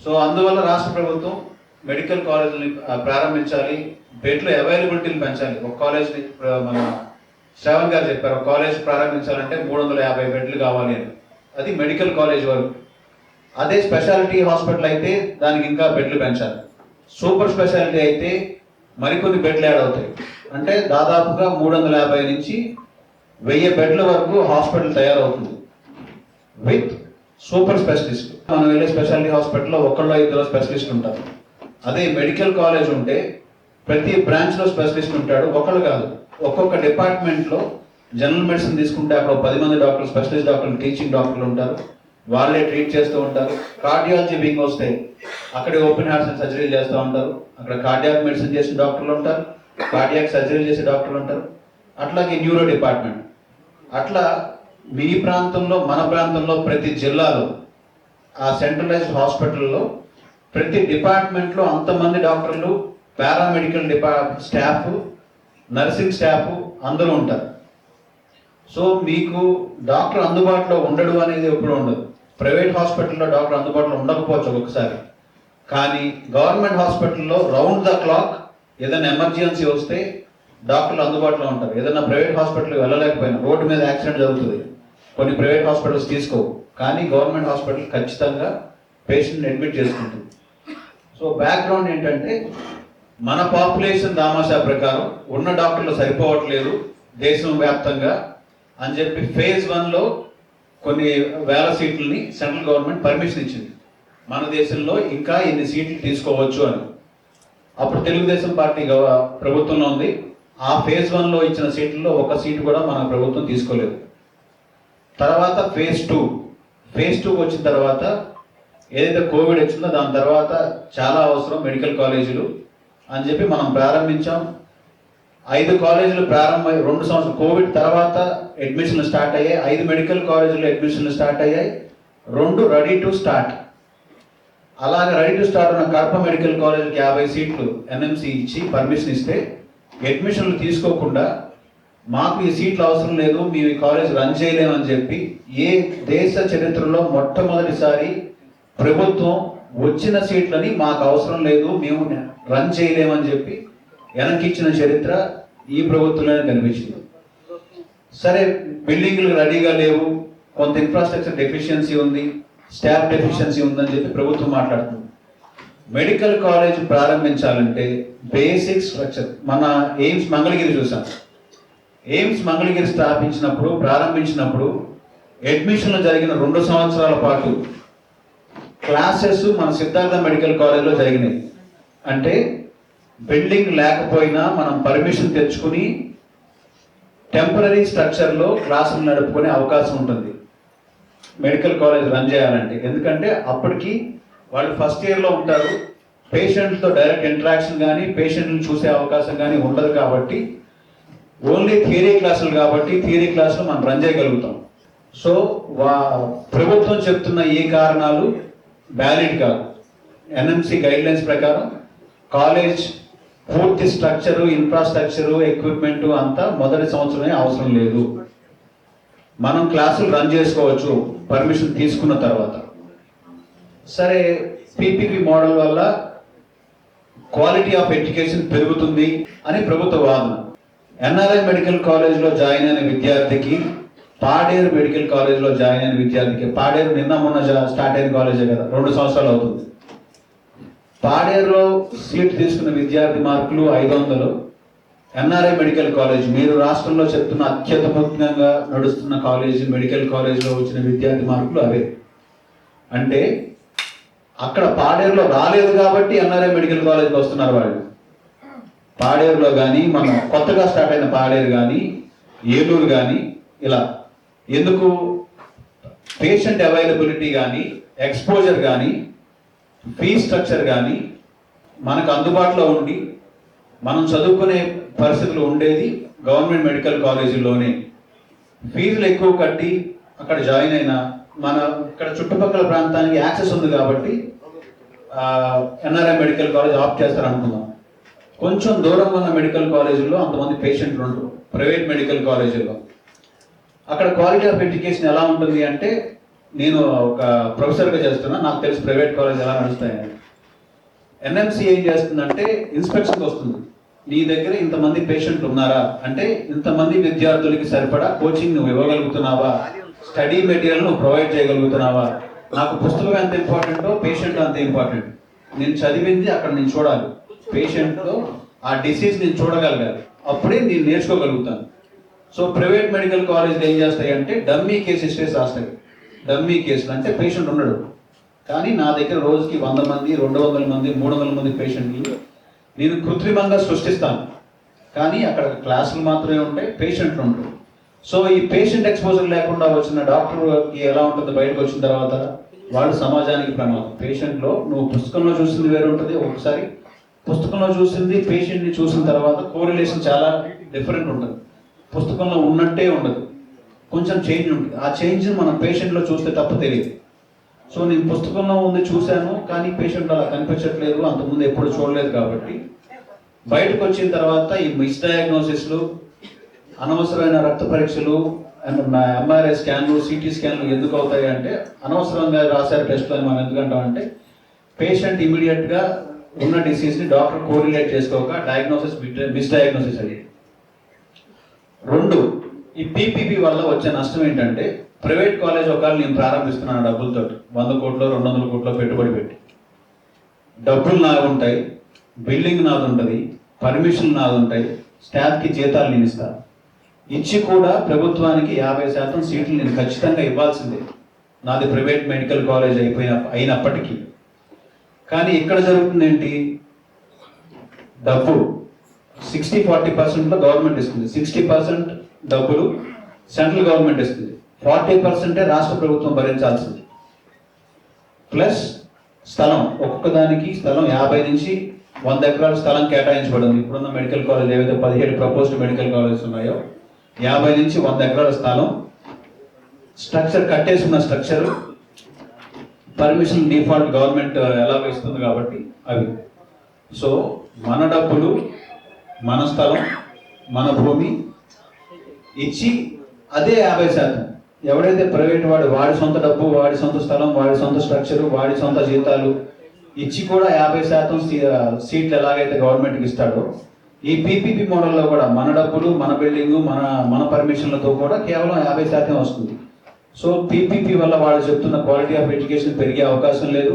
Speaker 2: సో అందువల్ల రాష్ట్ర ప్రభుత్వం మెడికల్ కాలేజీని ప్రారంభించాలి, బెడ్ల అవైలబిలిటీని పెంచాలి. ఒక కాలేజ్ని మన శ్రావణ్ గారు చెప్పారు, ఒక కాలేజ్ ప్రారంభించాలంటే 350 బెడ్లు కావాలి అని. అది మెడికల్ కాలేజ్ వరకు. అదే స్పెషాలిటీ హాస్పిటల్ అయితే దానికి ఇంకా బెడ్లు పెంచాలి. సూపర్ స్పెషాలిటీ అయితే మరికొన్ని బెడ్లు యాడ్ అవుతాయి. అంటే దాదాపుగా 350 నుంచి 1000 బెడ్ల వరకు హాస్పిటల్ తయారవుతుంది విత్ సూపర్ స్పెషలిస్ట్. మనం వెళ్ళే స్పెషాలిటీ హాస్పిటల్లో ఒకళ్ళు ఇద్దరు స్పెషలిస్ట్ ఉంటారు. అదే మెడికల్ కాలేజ్ ఉంటే ప్రతి బ్రాంచ్లో స్పెషలిస్ట్ ఉంటాడు, ఒకళ్ళు కాదు. ఒక్కొక్క డిపార్ట్మెంట్లో జనరల్ మెడిసిన్ తీసుకుంటే అక్కడ 10 మంది డాక్టర్లు, స్పెషలిస్ట్ డాక్టర్లు, టీచింగ్ డాక్టర్లు ఉంటారు, వాళ్ళే ట్రీట్ చేస్తూ ఉంటారు. కార్డియాలజీ వింగ్ వస్తే అక్కడే ఓపెన్ హార్ట్స్ అండ్ సర్జరీలు చేస్తూ ఉంటారు, అక్కడ కార్డియాక్ మెడిసిన్ చేసిన డాక్టర్లు ఉంటారు, కార్డియాక్ సర్జరీలు చేసే డాక్టర్లు ఉంటారు. అట్లాగే న్యూరో డిపార్ట్మెంట్. అట్లా మీ ప్రాంతంలో, మన ప్రాంతంలో ప్రతి జిల్లాలో ఆ సెంట్రలైజ్డ్ హాస్పిటల్లో ప్రతి డిపార్ట్మెంట్లో అంతమంది డాక్టర్లు, పారామెడికల్ స్టాఫ్, నర్సింగ్ స్టాఫ్ అందరూ ఉంటారు. సో మీకు డాక్టర్ అందుబాటులో ఉండడు అనేది ఎప్పుడు ఉండదు. ప్రైవేట్ హాస్పిటల్లో డాక్టర్ అందుబాటులో ఉండకపోవచ్చు ఒక్కొక్కసారి, కానీ గవర్నమెంట్ హాస్పిటల్లో రౌండ్ ద క్లాక్ ఏదైనా ఎమర్జెన్సీ వస్తే డాక్టర్లు అందుబాటులో ఉంటారు. ఏదైనా ప్రైవేట్ హాస్పిటల్కి వెళ్ళలేకపోయినా, రోడ్డు మీద యాక్సిడెంట్ జరుగుతుంది, కొన్ని ప్రైవేట్ హాస్పిటల్స్ తీసుకోవు, కానీ గవర్నమెంట్ హాస్పిటల్ ఖచ్చితంగా పేషెంట్ని అడ్మిట్ చేసుకుంటుంది. సో బ్యాక్గ్రౌండ్ ఏంటంటే, మన పాపులేషన్ దామాషా ప్రకారం ఉన్న డాక్టర్లు సరిపోవట్లేదు దేశం వ్యాప్తంగా అని చెప్పి ఫేజ్ 1లో కొన్ని వేల సీట్లని సెంట్రల్ గవర్నమెంట్ పర్మిషన్ ఇచ్చింది. మన దేశంలో ఇంకా ఇన్ని సీట్లు తీసుకోవచ్చు అని. అప్పుడు తెలుగుదేశం పార్టీ ప్రభుత్వంలో ఉంది. ఆ ఫేజ్ 1లో ఇచ్చిన సీట్లలో ఒక సీటు కూడా మన ప్రభుత్వం తీసుకోలేదు. తర్వాత ఫేజ్ 2 వచ్చిన తర్వాత ఏదైతే కోవిడ్ వచ్చిందో దాని తర్వాత చాలా అవసరం మెడికల్ కాలేజీలు అని చెప్పి మనం ప్రారంభించాం. 5 కాలేజీలు ప్రారంభమై 2 సంవత్సరాలు కోవిడ్ తర్వాత అడ్మిషన్లు స్టార్ట్ అయ్యాయి. 5 మెడికల్ కాలేజీలు అడ్మిషన్లు స్టార్ట్ అయ్యాయి. 2 రెడీ టు స్టార్ట్. అలాగే రెడీ టు స్టార్ట్ ఉన్న కడప మెడికల్ కాలేజీకి 50 సీట్లు ఎన్ఎంసీ ఇచ్చి పర్మిషన్ ఇస్తే అడ్మిషన్లు తీసుకోకుండా మాకు ఈ సీట్లు అవసరం లేదు, మేము ఈ కాలేజ్ రన్ చేయలేమని చెప్పి ఏ దేశ చరిత్రలో మొట్టమొదటిసారి ప్రభుత్వం వచ్చిన సీట్లని మాకు అవసరం లేదు, మేము రన్ చేయలేమని చెప్పి వెనక్కిచ్చిన చరిత్ర ఈ ప్రభుత్వంలోనే కనిపించింది. సరే, బిల్డింగ్లు రెడీగా లేవు, కొంత ఇన్ఫ్రాస్ట్రక్చర్ డెఫిషియన్సీ ఉంది, స్టాఫ్ డెఫిషియన్సీ ఉందని చెప్పి ప్రభుత్వం మాట్లాడుతుంది. మెడికల్ కాలేజ్ ప్రారంభించాలంటే బేసిక్ స్ట్రక్చర్ మన ఎయిమ్స్ మంగళగిరి చూసాం. ఎయిమ్స్ మంగళగిరి ప్రారంభించినప్పుడు అడ్మిషన్లు జరిగిన 2 సంవత్సరాల పాటు క్లాసెస్ మన సిద్ధార్థ మెడికల్ కాలేజ్లో జరిగినాయి. అంటే బిల్డింగ్ లేకపోయినా మనం పర్మిషన్ తెచ్చుకుని టెంపరీ స్ట్రక్చర్లో క్లాసులు నడుపుకునే అవకాశం ఉంటుంది మెడికల్ కాలేజ్ రన్ చేయాలంటే. ఎందుకంటే అప్పటికి వాళ్ళు ఫస్ట్ ఇయర్లో ఉంటారు, పేషెంట్తో డైరెక్ట్ ఇంటరాక్షన్ కానీ పేషెంట్ని చూసే అవకాశం కానీ ఉండదు. కాబట్టి ఓన్లీ థియరీ క్లాసులు కాబట్టి థియరీ క్లాసులు మనం రన్ చేయగలుగుతాం. సో ప్రభుత్వం చెప్తున్న ఈ కారణాలు వ్యాలిడ్ కాదు. ఎన్ఎంసి గైడ్లైన్స్ ప్రకారం కాలేజ్ పూర్తి స్ట్రక్చరు, ఇన్ఫ్రాస్ట్రక్చరు, ఎక్విప్మెంట్ అంతా మొదటి సంవత్సరమే అవసరం లేదు, మనం క్లాసులు రన్ చేసుకోవచ్చు పర్మిషన్ తీసుకున్న తర్వాత. సరే, పీపీపీ మోడల్ వల్ల క్వాలిటీ ఆఫ్ ఎడ్యుకేషన్ పెరుగుతుంది అని ప్రభుత్వ వాదన. ఎన్ఆర్ఐ మెడికల్ కాలేజ్లో జాయిన్ అయిన విద్యార్థికి పాడేరు మెడికల్ కాలేజ్లో జాయిన్ అయిన విద్యార్థికి, పాడేరు నిన్న మొన్న స్టార్ట్ అయిన కాలేజే కదా, 2 సంవత్సరాలు అవుతుంది. పాడేరులో సీట్ తీసుకున్న విద్యార్థి మార్కులు 500. ఎన్ఆర్ఐ మెడికల్ కాలేజ్ మీరు రాష్ట్రంలో చెప్తున్న అత్యద్భుతంగా నడుస్తున్న కాలేజ్ మెడికల్ కాలేజ్లో వచ్చిన విద్యార్థి మార్కులు అవే. అంటే అక్కడ పాడేరులో రాలేదు కాబట్టి ఎన్ఆర్ఐ మెడికల్ కాలేజ్కి వస్తున్నారు వాళ్ళు. పాడేరులో కానీ మన కొత్తగా స్టార్ట్ అయిన పాడేరు కానీ ఏలూరు కానీ ఇలా ఎందుకు పేషెంట్ అవైలబిలిటీ కానీ ఎక్స్పోజర్ కానీ ఫీ స్ట్రక్చర్ కానీ మనకు అందుబాటులో ఉండి మనం చదువుకునే పరిస్థితులు ఉండేది గవర్నమెంట్ మెడికల్ కాలేజీలోనే. ఫీజులు ఎక్కువ కట్టి అక్కడ జాయిన్ అయినా మన ఇక్కడ చుట్టుపక్కల ప్రాంతానికి యాక్సెస్ ఉంది కాబట్టి ఎన్ఆర్ఐ మెడికల్ కాలేజ్ ఆప్ట్ చేస్తారు అనుకుందాం. కొంచెం దూరంగా ఉన్న మెడికల్ కాలేజీల్లో అంతమంది పేషెంట్లు ఉండరు. ప్రైవేట్ మెడికల్ కాలేజీల్లో అక్కడ క్వాలిటీ ఆఫ్ ఎడ్యుకేషన్ ఎలా ఉంటుంది అంటే, నేను ఒక ప్రొఫెసర్గా చేస్తున్నా, నాకు తెలిసి ప్రైవేట్ కాలేజ్ ఎలా నడుస్తాయని. ఎన్ఎంసి ఏం చేస్తుందంటే ఇన్స్పెక్షన్కి వస్తుంది. నీ దగ్గర ఇంతమంది పేషెంట్లు ఉన్నారా అంటే, ఇంతమంది విద్యార్థులకి సరిపడా కోచింగ్ నువ్వు ఇవ్వగలుగుతున్నావా, స్టడీ మెటీరియల్ నువ్వు ప్రొవైడ్ చేయగలుగుతున్నావా, నాకు పుస్తకం ఎంత ఇంపార్టెంటో పేషెంట్ అంత ఇంపార్టెంట్. నేను చదివింది అక్కడ నేను చూడాలి, పేషెంట్తో ఆ డిసీజ్ నేను చూడగలగాలి, అప్పుడే నేను నేర్చుకోగలుగుతాను. సో ప్రైవేట్ మెడికల్ కాలేజ్లు ఏం చేస్తాయంటే డమ్మీ కేసు హిస్టరీస్ రాస్తాయి. డమ్మీ కేసులు అంటే పేషెంట్ ఉండడు, కానీ నా దగ్గర రోజుకి 100 మంది 200 మంది 300 మంది పేషెంట్లు నేను కృత్రిమంగా సృష్టిస్తాను, కానీ అక్కడ క్లాసులు మాత్రమే ఉంటాయి, పేషెంట్లు ఉండరు. సో ఈ పేషెంట్ ఎక్స్పోజర్ లేకుండా వచ్చిన డాక్టర్కి ఎలా ఉంటుంది, బయటకు వచ్చిన తర్వాత వాళ్ళు సమాజానికి ప్రమాదం. పేషెంట్లో నువ్వు పుస్తకంలో చూసింది వేరు ఉంటుంది, ఒకసారి పుస్తకంలో చూసింది పేషెంట్ని చూసిన తర్వాత కోరిలేషన్ చాలా డిఫరెంట్ ఉంటుంది. పుస్తకంలో ఉన్నట్టే ఉండదు, కొంచెం చేంజ్ ఉంటుంది. ఆ చేంజ్ని మనం పేషెంట్లో చూస్తే తప్ప తెలియదు. సో నేను పుస్తకంలో ఉంది చూశాను, కానీ పేషెంట్ అలా కనిపించట్లేదు, అంతకుముందు ఎప్పుడు చూడలేదు. కాబట్టి బయటకు వచ్చిన తర్వాత ఈ మిస్డయాగ్నోసిస్లు, అనవసరమైన రక్త పరీక్షలు, ఎంఆర్ఐ స్కాన్లు, సిటీ స్కాన్లు ఎందుకు అవుతాయి అంటే, అనవసరంగా రాశారు టెస్ట్లు అని మనం ఎందుకంటామంటే, పేషెంట్ ఇమీడియట్గా ఉన్న డిసీజ్ని డాక్టర్ కోరిలేట్ చేసుకోక డయాగ్నోసిస్ మిస్డయాగ్నోసిస్ అయ్యి. 2, ఈ పీపీపీ వల్ల వచ్చే నష్టం ఏంటంటే, ప్రైవేట్ కాలేజ్ ఒకవేళ నేను ప్రారంభిస్తున్నాను డబ్బులతో 100 కోట్లు 200 కోట్లు పెట్టుబడి పెట్టి, డబ్బులు నాది ఉంటాయి, బిల్డింగ్ నాది ఉంటుంది, పర్మిషన్ నాది ఉంటాయి, స్టాఫ్కి జీతాలు నేను ఇస్తాను. ఇచ్చి కూడా ప్రభుత్వానికి 50% సీట్లు నేను ఖచ్చితంగా ఇవ్వాల్సిందే, నాది ప్రైవేట్ మెడికల్ కాలేజ్ అయినప్పటికీ. కానీ ఇక్కడ జరుగుతుంది ఏంటి, డబ్బు 60-40% గవర్నమెంట్ ఇస్తుంది, 60% డబ్బులు సెంట్రల్ గవర్నమెంట్ ఇస్తుంది, 40% రాష్ట్ర ప్రభుత్వం భరించాల్సింది. ప్లస్ స్థలం, ఒక్కొక్క దానికి స్థలం 50 నుంచి 100 ఎకరాల స్థలం కేటాయించబడింది. ఇప్పుడున్న మెడికల్ కాలేజ్ ఏవైతే 17 ప్రపోజ్డ్ మెడికల్ కాలేజెస్ ఉన్నాయో 50 నుంచి 100 ఎకరాల స్థలం, స్ట్రక్చర్ కట్టేసుకున్న స్ట్రక్చర్, పర్మిషన్ డిఫాల్ట్ గవర్నమెంట్ ఎలాగో ఇస్తుంది కాబట్టి అవి. సో మన డబ్బులు, మన స్థలం, మన భూమి ఇచ్చి అదే 50%. ఎవడైతే ప్రైవేట్ వాడి సొంత డబ్బు, వాడి సొంత స్థలం, వాడి సొంత స్ట్రక్చర్, వాడి సొంత జీతాలు ఇచ్చి కూడా 50% సీట్లు ఎలాగైతే గవర్నమెంట్కి ఇస్తాడో, ఈ పీపీపీ మోడల్లో కూడా మన డబ్బులు, మన బిల్డింగ్, మన పర్మిషన్లతో కూడా కేవలం 50% వస్తుంది. సో పీపీపీ వల్ల వాళ్ళు చెప్తున్న క్వాలిటీ ఆఫ్ ఎడ్యుకేషన్ పెరిగే అవకాశం లేదు,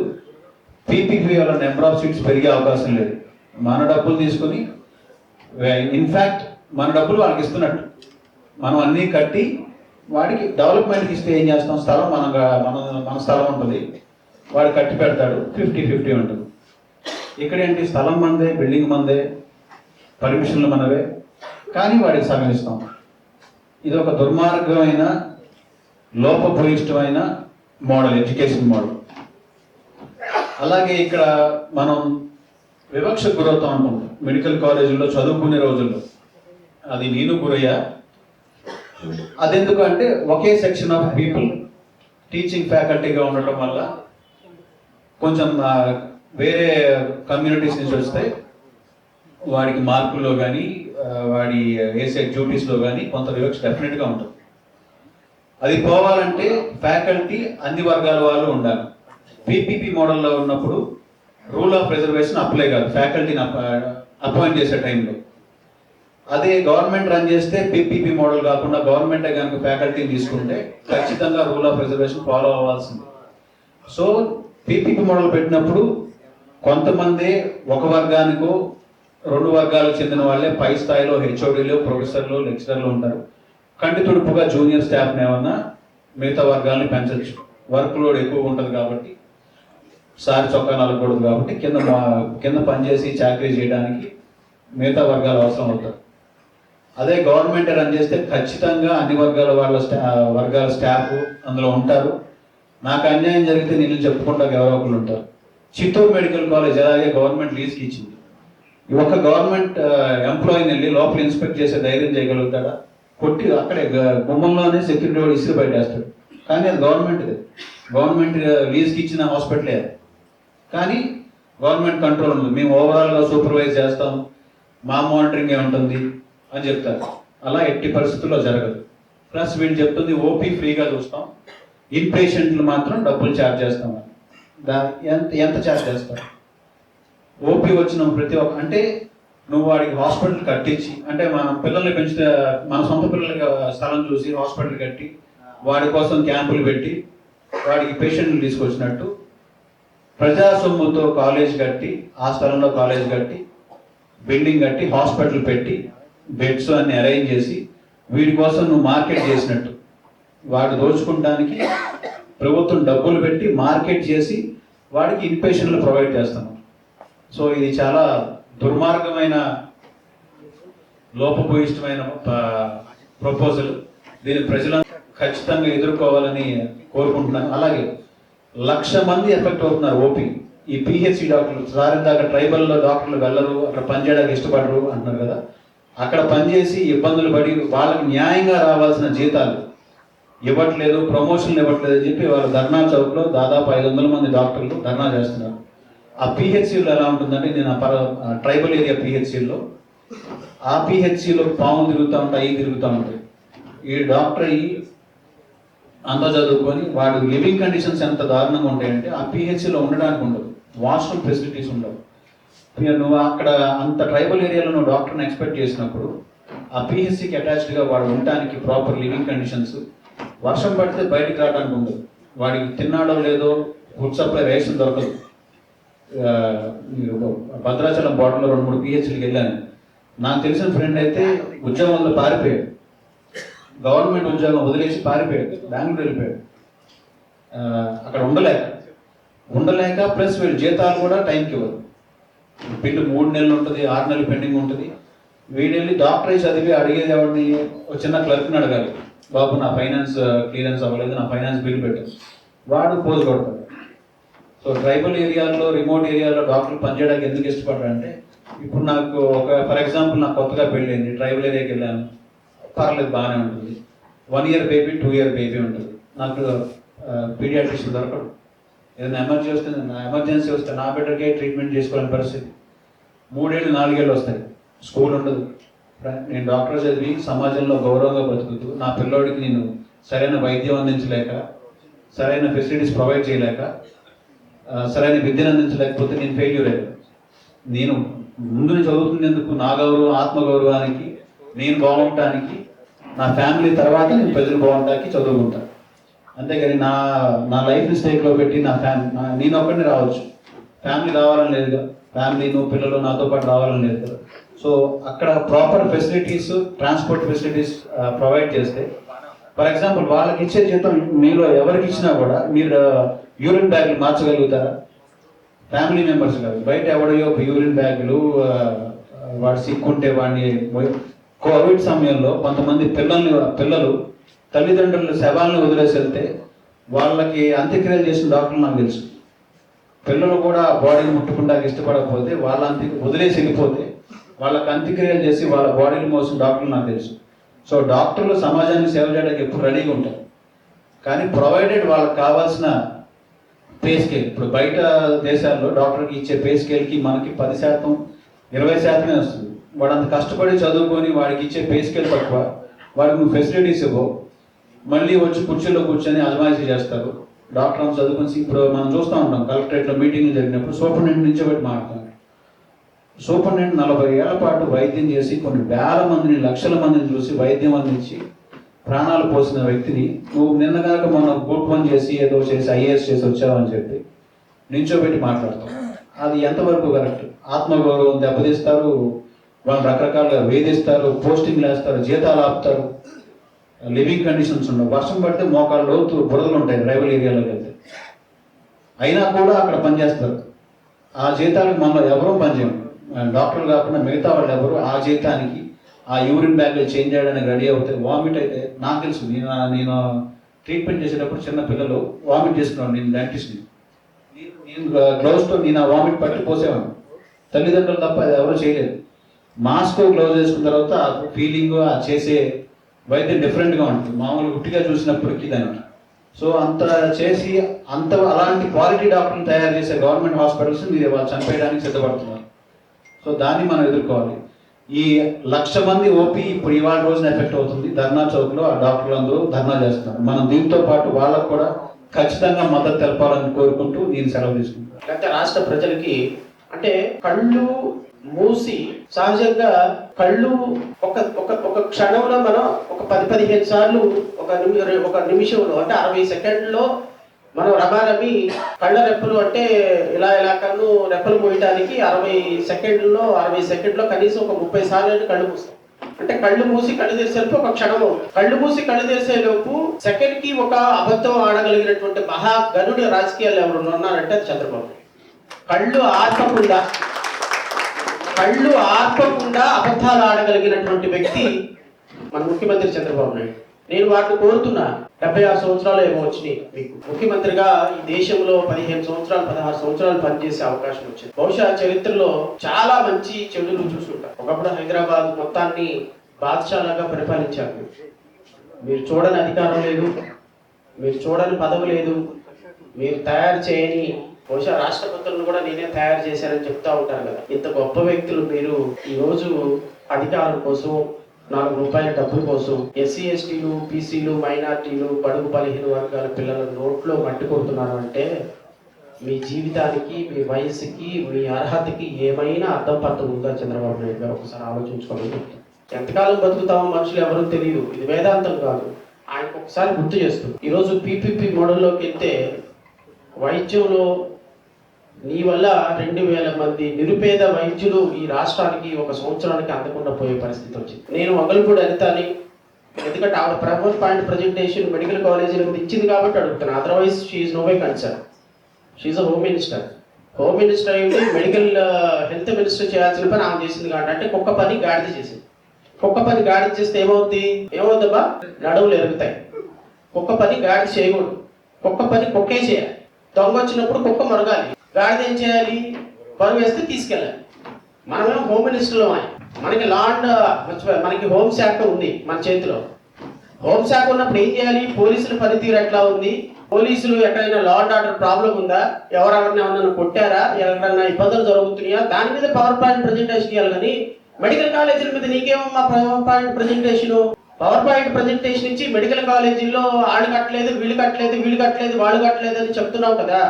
Speaker 2: పీపీపీ వల్ల నెంబర్ ఆఫ్ సీట్స్ పెరిగే అవకాశం లేదు. మన డబ్బులు తీసుకుని, ఇన్ఫ్యాక్ట్ మన డబ్బులు వాళ్ళకి ఇస్తున్నట్టు, మనం అన్నీ కట్టి వాడికి డెవలప్మెంట్కి ఇస్తే ఏం చేస్తాం, స్థలం మన స్థలం ఉంటుంది, వాడు కట్టి పెడతాడు, 50-50 ఉంటుంది. ఇక్కడేంటి, స్థలం మందే, బిల్డింగ్ మందే, పర్మిషన్లు మనవే, కానీ వాడికి సగం ఇస్తాం. ఇది ఒక దుర్మార్గమైన, లోపభూయిష్టమైన మోడల్, ఎడ్యుకేషన్ మోడల్. అలాగే ఇక్కడ మనం వివక్షకు గురవుతాం అనుకుంటాం. మెడికల్ కాలేజీల్లో చదువుకునే రోజుల్లో అది నేను గురయ్యా. అదెందుకు అంటే ఒకే సెక్షన్ ఆఫ్ పీపుల్ టీచింగ్ ఫ్యాకల్టీగా ఉండటం వల్ల కొంచెం వేరే కమ్యూనిటీస్ నుంచి వస్తే వాడికి మార్కుల్లో కానీ వాడి వేసే డ్యూటీస్లో కానీ కొంత వివక్ష డెఫినెట్గా ఉంటుంది. అది పోవాలంటే ఫ్యాకల్టీ అన్ని వర్గాల వాళ్ళు ఉండాలి. పీపీపీ మోడల్లో ఉన్నప్పుడు రూల్ ఆఫ్ రిజర్వేషన్ అప్లై కాదు ఫ్యాకల్టీని అపాయింట్ చేసే టైంలో. అదే గవర్నమెంట్ రన్ చేస్తే పీపీపీ మోడల్ కాకుండా గవర్నమెంటే కనుక ఫ్యాకల్టీని తీసుకుంటే ఖచ్చితంగా రూల్ ఆఫ్ రిజర్వేషన్ ఫాలో అవ్వాల్సింది. సో పీపీపీ మోడల్ పెట్టినప్పుడు కొంతమంది ఒక వర్గానికో 2 వర్గాలకు చెందిన వాళ్ళే పై స్థాయిలో హెచ్ఓడీలు, ప్రొఫెసర్లు, లెక్చరర్లు ఉంటారు. కంటి తుడుపుగా జూనియర్ స్టాఫ్ని ఏమన్నా మిగతా వర్గాలని పెంచవచ్చు. వర్క్ లోడ్ ఎక్కువ ఉంటుంది కాబట్టి, సారి చొక్కా నలగకూడదు కాబట్టి కింద పనిచేసి చాకరీ చేయడానికి మిగతా వర్గాలు అవసరం అవుతారు. అదే గవర్నమెంట్ రన్ చేస్తే ఖచ్చితంగా అన్ని వర్గాల స్టాఫ్ అందులో ఉంటారు. నాకు అన్యాయం జరిగితే నేను చెప్పుకుంటా ఎవరో ఒకరు ఉంటారు. చిత్తూరు మెడికల్ కాలేజ్ అలాగే గవర్నమెంట్ లీజ్కి ఇచ్చింది. ఒక గవర్నమెంట్ ఎంప్లాయీని వెళ్ళి లోపల ఇన్స్పెక్ట్ చేసే ధైర్యం చేయగలుగుతాడా? కొట్టి అక్కడే గుమ్మంలోనే సెక్యూరిటీ వాడు ఇసురు పెట్టేస్తాడు. కానీ అది గవర్నమెంట్ లీజ్కి ఇచ్చిన హాస్పిటలే. కానీ గవర్నమెంట్ కంట్రోల్ ఉంది, మేము ఓవరాల్గా సూపర్వైజ్ చేస్తాం, మా మానిటరింగ్ ఉంటుంది అని చెప్తారు. అలా ఎట్టి పరిస్థితుల్లో జరగదు. ప్లస్ వీళ్ళు చెప్తుంది ఓపీ ఫ్రీగా చూస్తాం, ఇన్ పేషెంట్లు మాత్రం డబ్బులు ఛార్జ్ చేస్తాం. ఎంత ఛార్జ్ చేస్తారు? ఓపీ వచ్చిన ప్రతి ఒక్క, అంటే నువ్వు వాడికి హాస్పిటల్ కట్టించి, అంటే మన పిల్లల్ని పెంచితే మన సొంత పిల్లలకి స్థలం చూసి హాస్పిటల్ కట్టి వాడి కోసం క్యాంపులు పెట్టి వాడికి పేషెంట్లు తీసుకొచ్చినట్టు ప్రజా సొమ్ముతో కాలేజ్ కట్టి, ఆ స్థలంలో కాలేజ్ కట్టి, బిల్డింగ్ కట్టి, హాస్పిటల్ పెట్టి, బెడ్స్ అన్ని అరేంజ్ చేసి వీడి కోసం నువ్వు మార్కెట్ చేసినట్టు, వాడు దోచుకోవడానికి ప్రభుత్వం డబ్బులు పెట్టి మార్కెట్ చేసి వాడికి ఇన్పేషెంట్లు ప్రొవైడ్ చేస్తున్నాం. సో ఇది చాలా దుర్మార్గమైన, లోపభూయిష్టమైన ప్రపోజల్. దీన్ని ప్రజలను ఖచ్చితంగా ఎదుర్కోవాలని కోరుకుంటున్నాను. అలాగే 1,00,000 మంది ఎఫెక్ట్ అవుతున్నారు ఓపీ. ఈ పిహెచ్సి డాక్టర్లు, సార్ ఇందాక ట్రైబల్లో డాక్టర్లు వెళ్ళరు, అక్కడ పనిచేయడానికి ఇష్టపడరు అంటున్నారు కదా. అక్కడ పనిచేసి ఇబ్బందులు పడి వాళ్ళకి న్యాయంగా రావాల్సిన జీతాలు ఇవ్వట్లేదు, ప్రమోషన్లు ఇవ్వట్లేదు అని చెప్పి వాళ్ళు ధర్నా చౌక్లో దాదాపు 500 మంది డాక్టర్లు ధర్నా చేస్తున్నారు. ఆ పిహెచ్సిలో ఎలా ఉంటుందంటే, నేను ట్రైబల్ ఏరియా పిహెచ్సిలో, ఆ పిహెచ్సిలో పాము తిరుగుతూ ఉంటాయి, తిరుగుతూ ఉంటాయి. ఈ డాక్టర్ అంతా చదువుకొని వాడు లివింగ్ కండిషన్స్ ఎంత దారుణంగా ఉంటాయంటే ఆ పిహెచ్సిలో ఉండడానికి ఉండదు, వాష్రూమ్ ఫెసిలిటీస్ ఉండవు. నువ్వు అక్కడ అంత ట్రైబల్ ఏరియాలో నువ్వు డాక్టర్ని ఎక్స్పెక్ట్ చేసినప్పుడు ఆ పిహెచ్సికి అటాచ్డ్గా వాడు ఉండటానికి ప్రాపర్ లివింగ్ కండిషన్స్, వర్షం పడితే బయటికి రావడానికి ఉండదు, వాడికి తిన్నాడో లేదో ఫుడ్ సప్లై రేషన్ దొరకదు. భద్రాచలం బోర్డర్లో 2-3 పిహెచ్సికి వెళ్ళాను. నాకు తెలిసిన ఫ్రెండ్ అయితే ఉద్యోగంలో పారిపోయాడు, గవర్నమెంట్ ఉద్యోగం వదిలేసి పారిపోయాడు, బెంగళూరు వెళ్ళిపోయాడు. అక్కడ ఉండలేక ప్లస్ వీళ్ళు జీతాలు కూడా టైంకి ఇవ్వరు. బిల్లు 3 నెలలు ఉంటుంది, 6 నెలలు పెండింగ్ ఉంటుంది. వీడు వెళ్ళి డాక్టరే చదివి అడిగేది ఎవరిని, ఒక చిన్న క్లర్క్ని అడగాలి, బాబు నా ఫైనాన్స్ క్లియరెన్స్ అవ్వలేదు, నా ఫైనాన్స్ బిల్ పెట్టు, వాడు పోజు కొడతాడు. సో ట్రైబల్ ఏరియాల్లో, రిమోట్ ఏరియాలో డాక్టర్లు పనిచేయడానికి ఎందుకు ఇష్టపడరంటే, ఇప్పుడు నాకు ఒక ఫర్ ఎగ్జాంపుల్ నాకు కొత్తగా పెళ్ళైంది, ట్రైబల్ ఏరియాకి వెళ్ళాను, పర్లేదు బాగానే ఉంటుంది, 1 year బేబీ 2 year బేబీ ఉంటుంది, నాకు పీడియాట్రిషియన్ దొరకడు. ఏదైనా ఎమర్జెన్సీ వస్తే నా బిడ్డకే ట్రీట్మెంట్ చేసుకోవాలని పరిస్థితి. 3 ఏళ్ళు 4 ఏళ్ళు వస్తాయి, స్కూల్ ఉండదు. నేను డాక్టర్ చదివి సమాజంలో గౌరవంగా బతుకుతూ నా పిల్లోడికి నేను సరైన వైద్యం అందించలేక, సరైన ఫెసిలిటీస్ ప్రొవైడ్ చేయలేక, సరైన విద్యను అందించలేకపోతే నేను ఫెయిల్యూర్ అయ్యాను. నేను ముందు చదువుతున్నందుకు నా గౌరవం, ఆత్మగౌరవానికి, నేను బాగుండటానికి, నా ఫ్యామిలీ తర్వాత నేను ప్రజలు బాగుండటానికి చదువుకుంటాను. అంతేగాని నా లైఫ్ని స్టేక్లో పెట్టి నేను ఒక్కడిని రావచ్చు, ఫ్యామిలీ రావాలని లేదుగా, ఫ్యామిలీ నువ్వు పిల్లలు నాతో పాటు రావాలని లేదు కదా. సో అక్కడ proper facilities, transport facilities provide చేస్తే, ఫర్ ఎగ్జాంపుల్ వాళ్ళకి ఇచ్చే జీతం మీలో ఎవరికి ఇచ్చినా కూడా మీరు యూరిన్ బ్యాగులు మార్చగలుగుతారా? ఫ్యామిలీ మెంబర్స్ కాదు, బయట ఎవడో యూరిన్ బ్యాగులు, వాడు సిక్కుంటే వాడిని. కోవిడ్ సమయంలో కొంతమంది పిల్లలు తల్లిదండ్రుల శవాలను వదిలేసి వెళ్తే వాళ్ళకి అంత్యక్రియలు చేసిన డాక్టర్లు నాకు తెలుసు. పిల్లలు కూడా బాడీని ముట్టుకుంటా ఇష్టపడకపోతే వాళ్ళ వదిలేసి వెళ్ళిపోతే వాళ్ళకి అంత్యక్రియలు చేసి వాళ్ళ బాడీని మోసిన డాక్టర్లు నాకు తెలుసు. సో డాక్టర్లు సమాజానికి సేవ చేయడానికి ఎప్పుడు రెడీగా ఉంటారు. కానీ ప్రొవైడెడ్ వాళ్ళకి కావాల్సిన పే స్కేల్, ఇప్పుడు బయట దేశాల్లో డాక్టర్కి ఇచ్చే పే స్కేల్కి మనకి 10%, 20% వస్తుంది. వాడు అంత కష్టపడి చదువుకొని వాడికి ఇచ్చే పే స్కేల్ తక్కువ, వాడికి నువ్వు ఫెసిలిటీస్ ఇవ్వవు, మళ్ళీ వచ్చి కుర్చీలో కూర్చొని అజమాయిషీ చేస్తారు. డాక్టర్ అని చదువుకొని, ఇప్పుడు మనం చూస్తూ ఉంటాం కలెక్టరేట్లో మీటింగ్లు జరిగినప్పుడు సూపరింటెండెంట్ నిల్చోబెట్టి మాట్లాడుతాం. సూపరింటెండెంట్ 40 ఏళ్ల పాటు వైద్యం చేసి కొన్ని వేల మందిని, లక్షల మందిని చూసి వైద్యం అందించి ప్రాణాలు పోసిన వ్యక్తిని నువ్వు నిన్న కనుక మనం గ్రూప్ 1 చేసి ఏదో చేసి IAS చేసి వచ్చావని చెప్పి నిల్చోబెట్టి మాట్లాడతాం. అది ఎంతవరకు కరెక్ట్? ఆత్మగౌరవం దెబ్బతీస్తారు, వాళ్ళు రకరకాలుగా వేధిస్తారు, పోస్టింగ్లు వేస్తారు, జీతాలు ఆపుతారు, లివింగ్ కండిషన్స్ ఉండవు. వర్షం పడితే మోకాళ్ళ లోతు బురదలు ఉంటాయి ట్రైబల్ ఏరియాలోకి వెళ్తే, అయినా కూడా అక్కడ పనిచేస్తారు. ఆ జీతాలకు మనలో ఎవరూ పనిచేయము, డాక్టర్లు కాకుండా మిగతా వాళ్ళు ఎవరు ఆ జీతానికి ఆ యూరిన్ బ్యాగ్లో చేంజ్ చేయడానికి రెడీ అవుతాయి. వామిట్ అయితే నాకు తెలుసు, నేను ట్రీట్మెంట్ చేసేటప్పుడు చిన్న పిల్లలు వామిట్ చేసుకున్నాను, నేను డెంటిస్ట్ని, నేను గ్లౌస్తో నేను ఆ వామిట్ పట్టి పోసేవాను. తల్లిదండ్రులు తప్ప అది ఎవరు చేయలేదు. మాస్క్ గ్లౌజ్ వేసుకున్న తర్వాత ఆ ఫీలింగ్, ఆ చేసే వైద్యం డిఫరెంట్గా ఉంటుంది మామూలు గుట్టిగా చూసినప్పటికీ దానికి. సో అంత చేసి అలాంటి క్వాలిటీ డాక్టర్ని తయారు చేసే గవర్నమెంట్ హాస్పిటల్స్ మీరు వాళ్ళు చనిపోయడానికి సిద్ధపడుతున్నారు. సో దాన్ని మనం ఎదుర్కోవాలి. ఈ 1,00,000 మంది ఓపీ ఇప్పుడు ఇవాళ రోజున ఎఫెక్ట్ అవుతుంది. ధర్నా చౌక్లో ఆ డాక్టర్లు అందరూ ధర్నా చేస్తున్నారు. మనం దీంతో పాటు వాళ్ళకు కూడా ఖచ్చితంగా మద్దతు తెలపాలని కోరుకుంటూ నేను సెలవు తీసుకుంటాను.
Speaker 1: గత రాష్ట్ర ప్రజలకి అంటే కళ్ళు మూసి, సహజంగా కళ్ళు ఒక క్షణంలో మనం ఒక 10-15 సార్లు ఒక నిమిషంలో అంటే 60 సెకండ్లో మనం రమారమి కళ్ళ రెప్పలు అంటే ఇలా కన్ను రెప్పలు మూయటానికి 60 సెకండ్లో కనీసం ఒక 30 సార్లు కళ్ళు మూస్తాం. అంటే కళ్ళు మూసి కళ్ళు తెరిసేలోపు ఒక క్షణము, కళ్ళు మూసి కళ్ళు తెరిసేలోపు సెకండ్కి ఒక అబద్ధం ఆడగలిగినటువంటి మహాగనుడి రాజకీయాలు ఎవరు ఉన్నారంటే అది చంద్రబాబు. కళ్ళు ఆర్పకుండా అబద్ధాలు ఆడగలిగినటువంటి వ్యక్తి మన ముఖ్యమంత్రి చంద్రబాబు నాయుడు. నేను వాటిని కోరుతున్నా. 76 సంవత్సరాలు ఏమో వచ్చినాయి మీకు. ముఖ్యమంత్రిగా ఈ దేశంలో 15 సంవత్సరాలు 16 సంవత్సరాలు పనిచేసే అవకాశం వచ్చింది. బహుశా చరిత్రలో చాలా మంచి చెడులు చూసుకుంటారు. ఒకప్పుడు హైదరాబాద్ మొత్తాన్ని బాద్షాలాగా పరిపాలించారు. మీరు చూడని అధికారం లేదు, మీరు చూడని పదవి లేదు, మీరు తయారు చేయని, బహుశా రాష్ట్రపతులను కూడా నేనే తయారు చేశానని చెప్తా ఉంటారు కదా. ఇంత గొప్ప వ్యక్తులు మీరు ఈరోజు అధికారం కోసం, 4 రూపాయల డబ్బుల కోసం ఎస్సీ ఎస్టీలు, బీసీలు, మైనార్టీలు, బడుగు బలహీన వర్గాల పిల్లల నోట్లో మట్టి కొడుతున్నారు అంటే మీ జీవితానికి, మీ వయసుకి, మీ అర్హతకి ఏమైనా అర్థం పర్థం ఉందా చంద్రబాబు నాయుడు గారు? ఒకసారి ఆలోచించుకోవాలి. ఎంతకాలం బతుకుతామో మనుషులు ఎవరూ తెలియదు. ఇది వేదాంతం కాదు. ఆయనకు ఒకసారి గుర్తు చేస్తుంది. ఈరోజు PPP మోడల్లోకి వెళ్తే వైద్యంలో నీ వల్ల 2,000 మంది నిరుపేద వైద్యులు ఈ రాష్ట్రానికి ఒక సంవత్సరానికి అందకుండా పోయే పరిస్థితి వచ్చింది. నేను వంగలపూడి అనితని, ఎందుకంటే ఆవిడ PowerPoint ప్రజెంటేషన్ మెడికల్ కాలేజీలకు ఇచ్చింది కాబట్టి అడుగుతాను. Otherwise she's no way concern. She's a home minister. Home minister అయింది, మెడికల్ హెల్త్ మినిస్టర్ చేయాల్సిన పని ఆమె చేసింది కాబట్టి, అంటే కుక్క పని గాడిద చేసింది. కుక్క పని గాడిద చేస్తే ఏమవుద్దబ్బా? నడువులు ఎరుగుతాయి. కుక్క పని గాడిద చేయకూడదు, కుక్క పని కుక్కే చేయాలి. దొంగ వచ్చినప్పుడు కుక్క మరగాలి, గాడిద ఏం చేయాలి? పరుగు వేస్తే తీసుకెళ్ళాలి. మనమేమో హోమ్ మినిస్టర్లో మనకి మనకి హోంశాఖ ఉంది మన చేతిలో. హోంశాఖ ఉన్నప్పుడు ఏం చేయాలి? పోలీసుల పనితీరు ఎట్లా ఉంది, పోలీసులు ఎక్కడైనా లా అండ్ ఆర్డర్ ప్రాబ్లం ఉందా, ఎవరెవరిని ఏమన్నా కొట్టారా, ఎవరైనా ఇబ్బందులు జరుగుతున్నాయా, దాని మీద పవర్ పాయింట్ ప్రజెంటేషన్ ఇవ్వాలి. కానీ మెడికల్ కాలేజీల మీద నీకేమమ్మా PowerPoint presentation? PowerPoint presentation ఇచ్చి మెడికల్ కాలేజీల్లో వాళ్ళు కట్టలేదు, వీళ్ళు కట్టలేదు, వీళ్ళు కట్టలేదు, వాళ్ళు కట్టలేదు అని చెప్తున్నావు కదా.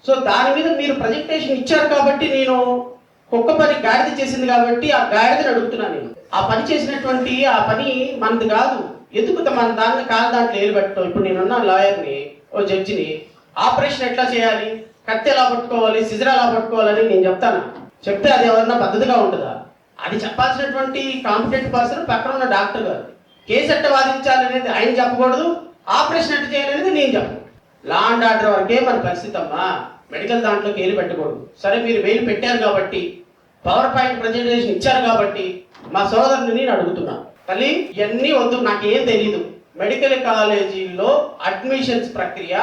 Speaker 1: సో దాని మీద మీరు ప్రజెంటేషన్ ఇచ్చారు కాబట్టి, నేను కుక్క పని గాడిద చేసింది కాబట్టి ఆ గాడిదని అడుగుతున్నాను. నేను ఆ పని చేసినటువంటి ఆ పని మనది కాదు, ఎందుకు మన దాన్ని కాదు దాంట్లో ఏలు పెట్టడం. ఇప్పుడు నేనున్న లాయర్ని, ఓ జడ్జిని, ఆపరేషన్ ఎట్లా చేయాలి, కత్తి ఎలా పట్టుకోవాలి, సిజర్ ఎలా పట్టుకోవాలని నేను చెప్తాను. చెప్తే అది ఎవరన్నా పద్ధతిగా ఉంటుందా? అది చెప్పాల్సినటువంటి కాంపిటెంట్ పర్సన్ పక్కన ఉన్న డాక్టర్ గారు. కేసు ఎట్ట వాదించాలి అనేది ఆయన చెప్పకూడదు, ఆపరేషన్ ఎట్ట చేయాలనేది నేను చెప్పను. లా అండ్ ఆర్డర్ వరకే మన పరిస్థితి అమ్మా. మెడికల్ దాంట్లోకి వేలు పెట్టకూడదు. సరే మీరు వేలు పెట్టారు కాబట్టి, పవర్ పాయింట్ ప్రజెంటేషన్ ఇచ్చారు కాబట్టి, మా సోదరుని నేను అడుగుతున్నాను, తల్లి ఇవన్నీ వద్దు, నాకేం తెలీదు. మెడికల్ కాలేజీల్లో అడ్మిషన్స్ ప్రక్రియ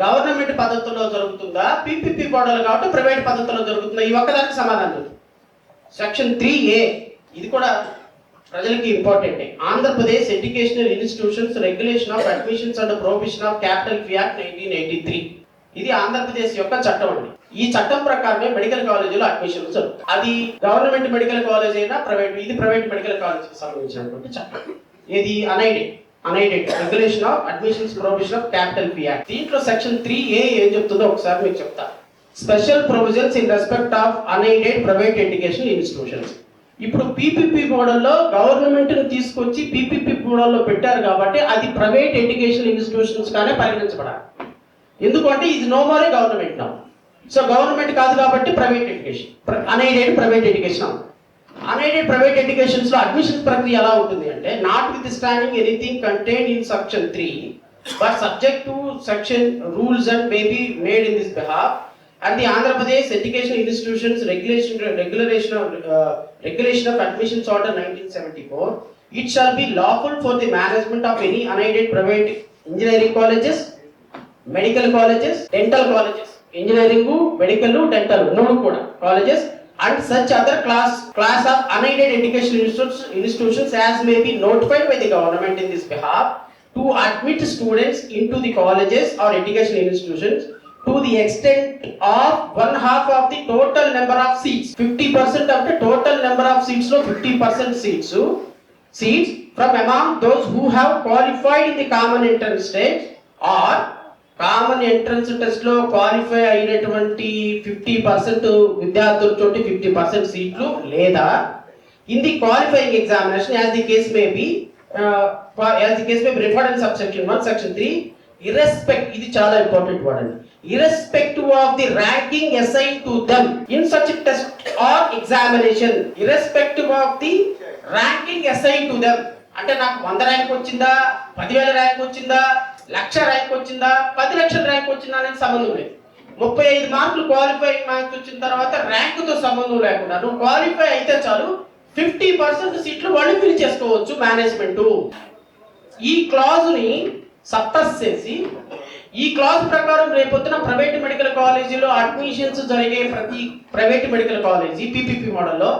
Speaker 1: గవర్నమెంట్ పద్ధతుల్లో జరుగుతుందా, పీపీపీ మోడల్ కాబట్టి ప్రైవేట్ పద్ధతుల్లో జరుగుతుందా? ఈ ఒక్కదానికి సమాధానం. సెక్షన్ 3A ఇది కూడా ప్రజలకి ఇంపార్టెంటే. Andhra Pradesh educational institutions regulation of admissions and prohibition of capital fee act 1983. ఇది ఆంధ్రప్రదేశ్ యొక్క చట్టం అండి. ఈ చట్టం ప్రకారమే మెడికల్ కాలేజీలో అడ్మిషన్స్. అది గవర్నమెంట్ మెడికల్ కాలేజ్ అయినా ప్రైవేట్, ఇది ప్రైవేట్ మెడికల్ కాలేజీకి సంబంధించినటువంటి చట్టం. ఇది unaided regulation of admissions prohibition of capital fee act. దీంట్లో సెక్షన్ 3A ఏం చెప్తుందో ఒకసారి మీకు చెప్తా. Special provisions in respect of unaided private educational institutions. ఇప్పుడు పీపీపీ మోడల్లో గవర్నమెంట్ని తీసుకొచ్చి పీపీపీ మోడల్లో పెట్టారు కాబట్టి అది ప్రైవేట్ ఎడ్యుకేషనల్ ఇన్స్టిట్యూషన్స్ గానే పరిగణించబడాలి. ఎందుకంటే ఇది no more government now. So government కాదు కాబట్టి private education, unaided private education. Unaided private educations లో అడ్మిషన్ ప్రక్రియ ఎలా ఉంటుంది అంటే, notwithstanding anything contained in section 3 but subject to section rules and may be made in this behalf and the Andhra Pradesh Educational Institutions Regulation of Admissions Order 1974, it shall be lawful for the management of any unaided private engineering colleges, medical colleges, dental colleges, engineering, medical, dental, no colleges, and such other class of unaided educational institutions as may be notified by the government in this behalf to admit students into the colleges or educational institutions to the extent of 1/2 of the total number of seats. 50% of the total number of seats lo 50% seats from among those who have qualified in the common entrance test or common entrance test lo qualify అయినటువంటి 50% విద్యార్థులు తోటి 50% సీట్లు లేదా in the qualifying examination as the case may be referred in subsection 1 section 3 ఇది చాలా important word అండి. irrespective of the ranking assigned to them in such a test or examination, irrespective of the ranking assigned to them. అంటే నాకు 100 rank వచ్చిందా, 10,000 rank వచ్చిందా, 1,00,000 rank వచ్చిందా, 10 లక్షల rank వచ్చిందా అనేది సంబంధం లేదు. 35 మార్కులు క్వాలిఫైయింగ్ మార్క్స్ వచ్చిన తర్వాత ర్యాంకుతో సంబంధం లేకుండా నువ్వు క్వాలిఫై అయితే చాలు 50% సీట్లు వాళ్ళు ఫిల్ చేసుకోవచ్చు మేనేజ్మెంట్. ఈ క్లాజ్ని సప్రెస్ చేసి, ఈ క్లాజ్ ప్రకారం రేపొద్దున ప్రైవేట్ మెడికల్ కాలేజీలో అడ్మిషన్స్ జరిగే ప్రతి ప్రైవేట్ మెడికల్ కాలేజీ పీపీపీ మోడల్లో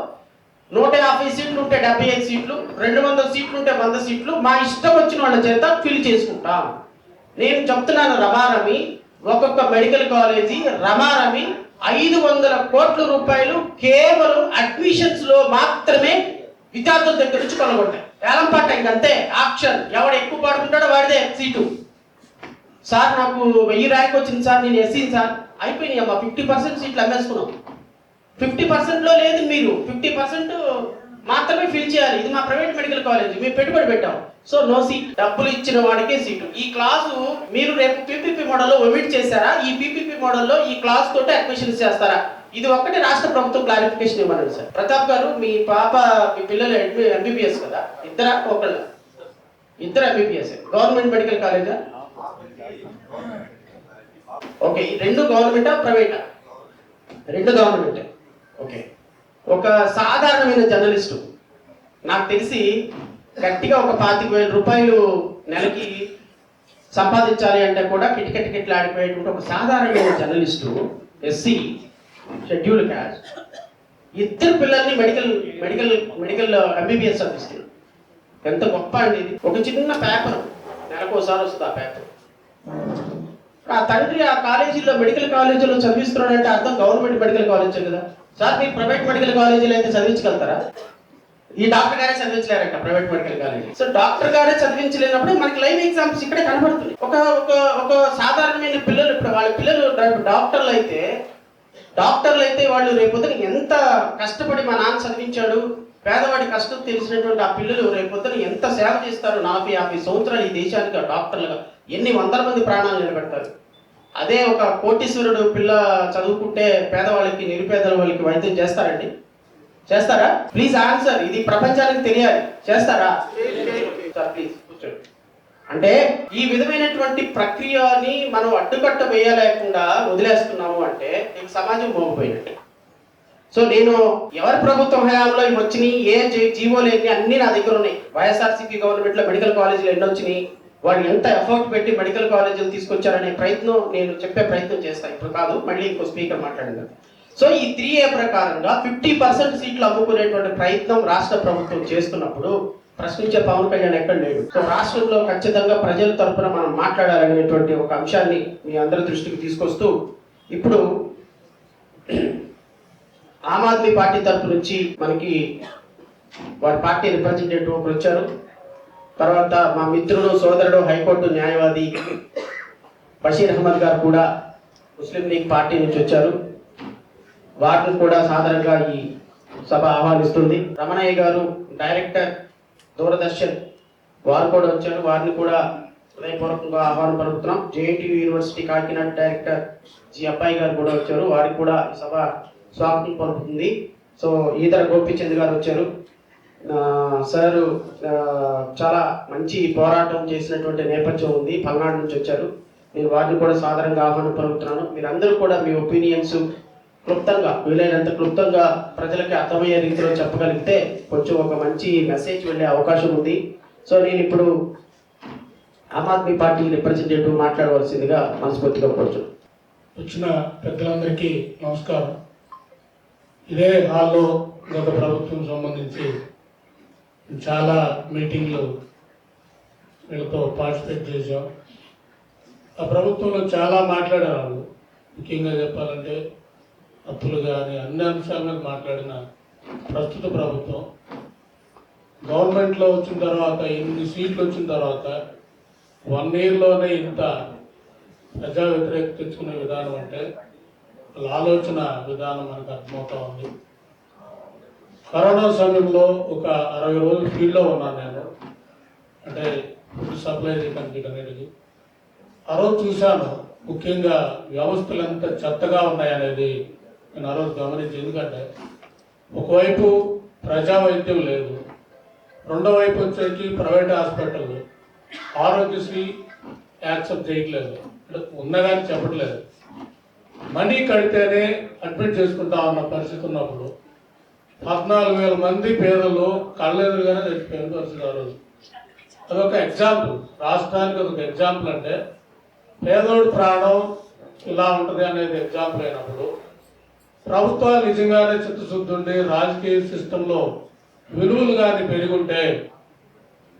Speaker 1: 150 సీట్లు ఉంటే 75 సీట్లు, 200 సీట్లు ఉంటే 100 సీట్లు మా ఇష్టం వచ్చిన వాళ్ళ చేత ఫిల్ చేసుకుంటాం. నేను చెప్తున్నాను రమారమి, ఒక్కొక్క మెడికల్ కాలేజీ రమారమి 500 కోట్ల రూపాయలు కేవలం అడ్మిషన్స్ లో మాత్రమే విద్యార్థుల దగ్గర నుంచి కొనగొట్టాయి. వేలం పాట ఇంకంతే, ఆప్షన్ ఎవడు ఎక్కువ పాడుకుంటాడో వాడిదే సీటు. సార్ నాకు 1000 ర్యాంక్ వచ్చింది సార్, నేను ఎస్సీ సార్, అయిపోయినాయి అమ్మా 50% సీట్లు అమ్మేసుకున్నాం. 50% లో లేదు, మీరు 50% మాత్రమే ఫిల్ చేయాలి. ఇది మా ప్రైవేట్ మెడికల్ కాలేజ్, మేము పెట్టుబడి పెట్టాం. సో నో సీట్, డబ్బులు ఇచ్చిన వాడికే సీటు. ఈ క్లాసు మీరు రేపు పీపీపీ మోడల్లో ఒమిట్ చేశారా, ఈ పీపీపీ మోడల్లో ఈ క్లాస్ తోటి అడ్మిషన్స్ చేస్తారా, ఇది ఒక్కటి రాష్ట్ర ప్రభుత్వం క్లారిఫికేషన్ ఇవ్వనండి సార్. ప్రతాప్ గారు, మీ పాప మీ పిల్లలు ఎంబీబీఎస్ కదా, ఇద్దరా ఒకళ్ళ? ఇద్దరు ఎంబీబీఎస్. గవర్నమెంట్ మెడికల్ కాలేజా? ఓకే, ఈ రెండు గవర్నమెంటా ప్రైవేటా? రెండు గవర్నమెంటే. ఓకే, ఒక సాధారణమైన జర్నలిస్టు నాకు తెలిసి గట్టిగా ఒక 25,000 రూపాయలు నెలకి సంపాదించాలి అంటే కూడా కిటకిటకిట్లు ఆడిపోయేటువంటి ఒక సాధారణమైన జర్నలిస్టు, ఎస్సీ, షెడ్యూల్ క్యాస్ట్, ఇద్దరు పిల్లల్ని మెడికల్ మెడికల్ మెడికల్ ఎంబీబీఎస్ చదివిస్తున్నారు. ఎంత గొప్ప అండి ఇది. ఒక చిన్న పేపర్ నెలకోసారి వస్తుంది ఆ పేపర్. ఆ తండ్రి ఆ కాలేజీలో మెడికల్ కాలేజీలో చదివిస్తున్నాడంటే అర్థం గవర్నమెంట్ మెడికల్ కాలేజే కదా. సార్ మీరు ప్రైవేట్ మెడికల్ కాలేజీలో అయితే చదివించగలుగుతారా? ఈ డాక్టర్ గారే చదివించలేరంట private medical college. So doctor గారే చదివించలేనప్పుడు మనకి లైవ్ ఎగ్జామ్స్ ఇక్కడే కనబడుతుంది. ఒక ఒక ఒక సాధారణమైన పిల్లలు, ఇప్పుడు వాళ్ళ పిల్లలు డాక్టర్లు అయితే వాళ్ళు రేపొద్దున ఎంత కష్టపడి మా నాన్న చదివించాడు, పేదవాడి కష్టం తెలిసినటువంటి ఆ పిల్లలు రేపొద్దున ఎంత సేవ చేస్తారు. 40-50 సంవత్సరాలు ఈ దేశానికి డాక్టర్లుగా ఎన్ని వందల మంది ప్రాణాలు నిలబెడతారు. అదే ఒక కోటీశ్వరుడు పిల్ల చదువుకుంటే పేదవాళ్ళకి, నిరుపేదల వాళ్ళకి వైద్యం చేస్తారండి? చేస్తారా? Please answer. ఇది ప్రపంచానికి తెలియాలి. చేస్తారా? సార్ ప్లీజ్ కూర్చోండి. అంటే ఈ విధమైనటువంటి ప్రక్రియని మనం అడ్డుకట్ట వేయలేకుండా వదిలేస్తున్నాము అంటే ఈ సమాజం మోగిపోయినట్టు. సో నేను ఎవరి ప్రభుత్వం హయాంలో ఇవి వచ్చినాయి, ఏ జీవోలు ఎన్ని అన్ని నా దగ్గర ఉన్నాయి. వైఎస్ఆర్సీపీ గవర్నమెంట్లో మెడికల్ కాలేజీలు ఎన్ని వచ్చినాయి, వాళ్ళు ఎంత ఎఫర్ట్ పెట్టి మెడికల్ కాలేజీలు తీసుకొచ్చారనే ప్రయత్నం నేను చెప్పే ప్రయత్నం చేస్తాను. ఇప్పుడు కాదు, మళ్ళీ ఇంకో స్పీకర్ మాట్లాడింది. సో ఈ 3A ప్రకారంగా 50% సీట్లు అమ్ముకునేటువంటి ప్రయత్నం రాష్ట్ర ప్రభుత్వం చేస్తున్నప్పుడు ప్రశ్నించే పవన్ కళ్యాణ్ ఎక్కడ లేడు. సో రాష్ట్రంలో ఖచ్చితంగా ప్రజల తరఫున మనం మాట్లాడాలనేటువంటి ఒక అంశాన్ని మీ అందరి దృష్టికి తీసుకొస్తూ, ఇప్పుడు ఆమ్ ఆద్మీ పార్టీ తరఫు నుంచి మనకి వారి పార్టీ రిప్రజెంటేటివ్ ఒకరు వచ్చారు. తర్వాత మా మిత్రుడు, సోదరుడు, హైకోర్టు న్యాయవాది బషీర్ అహ్మద్ గారు కూడా ముస్లిం లీగ్ పార్టీ నుంచి వచ్చారు. వారిని కూడా సాధారణంగా ఈ సభ ఆహ్వానిస్తుంది. రమణయ్య గారు డైరెక్టర్ దూరదర్శన్, వారు కూడా వచ్చారు. వారిని కూడా హృదయపూర్వకంగా ఆహ్వానం పలుకుతున్నాం. JNTU university Kakinada director G Abbai గారు కూడా వచ్చారు. వారికి కూడా ఈ సభ స్వాగతం పలుకుతుంది. సో ఈదర గోపిచంద్ గారు వచ్చారు. సార్ చాలా మంచి పోరాటం చేసినటువంటి నేపథ్యం ఉంది, పల్నాడు నుంచి వచ్చారు. నేను వారిని కూడా సాధారణంగా ఆహ్వానం పలుకుతున్నాను. మీరందరూ కూడా మీ ఒపీనియన్స్ క్లుప్తంగా, వీలైనంత క్లుప్తంగా ప్రజలకి అర్థమయ్యే రీతిలో చెప్పగలిగితే కొంచెం ఒక మంచి మెసేజ్ వెళ్ళే అవకాశం ఉంది. సో నేను ఇప్పుడు ఆమ్ ఆద్మీ పార్టీ రిప్రజెంటేటివ్ మాట్లాడవలసిందిగా మనస్ఫూర్తిగా కోరుతున్నాను.
Speaker 3: వచ్చిన పెద్దలందరికీ నమస్కారం. ఇదే హాల్లో గత ప్రభుత్వం సంబంధించి చాలా మీటింగ్లు వీళ్ళతో పార్టిసిపేట్ చేశాం. ఆ ప్రభుత్వంలో చాలా మాట్లాడారు వాళ్ళు. ముఖ్యంగా చెప్పాలంటే అప్పులు కానీ అన్ని అంశాల మీద మాట్లాడిన ప్రస్తుత ప్రభుత్వం గవర్నమెంట్లో వచ్చిన తర్వాత, ఎన్ని సీట్లు వచ్చిన తర్వాత 1 yearలోనే ఇంత ప్రజా వ్యతిరేకత తెచ్చుకునే విధానం అంటే వాళ్ళ ఆలోచన విధానం మనకు అర్థమవుతా ఉంది. కరోనా సమయంలో ఒక 60 రోజులు ఫీల్డ్లో ఉన్నాను నేను, అంటే ఫుడ్ సప్లై చేయడానికి. ఆ రోజు చూశాను ముఖ్యంగా వ్యవస్థలు ఎంత చెత్తగా ఉన్నాయనేది నేను ఆ రోజు గమనించి. ఎందుకంటే ఒకవైపు ప్రజా వైద్యం లేదు, రెండో వైపు వచ్చేసి ప్రైవేట్ హాస్పిటల్ ఆరోగ్యశ్రీ యాక్సెప్ట్ చేయట్లేదు, ఉన్నగాని చెప్పట్లేదు. మనీ కడితేనే అడ్మిట్ చేసుకుంటా ఉన్న పరిస్థితి ఉన్నప్పుడు 14,000 మంది పేదలు కళ్ళెదురుగానే చచ్చిపోయిన పరిస్థితి ఆ రోజు. అదొక ఎగ్జాంపుల్, రాష్ట్రానికి అదొక ఎగ్జాంపుల్. అంటే పేదోడి ప్రాణం ఇలా ఉంటుంది అనేది ఎగ్జాంపుల్ అయినప్పుడు ప్రభుత్వాలు నిజంగానే చిత్తశుద్ధి ఉండి రాజకీయ సిస్టంలో విలువలు కానీ పెరుగుంటే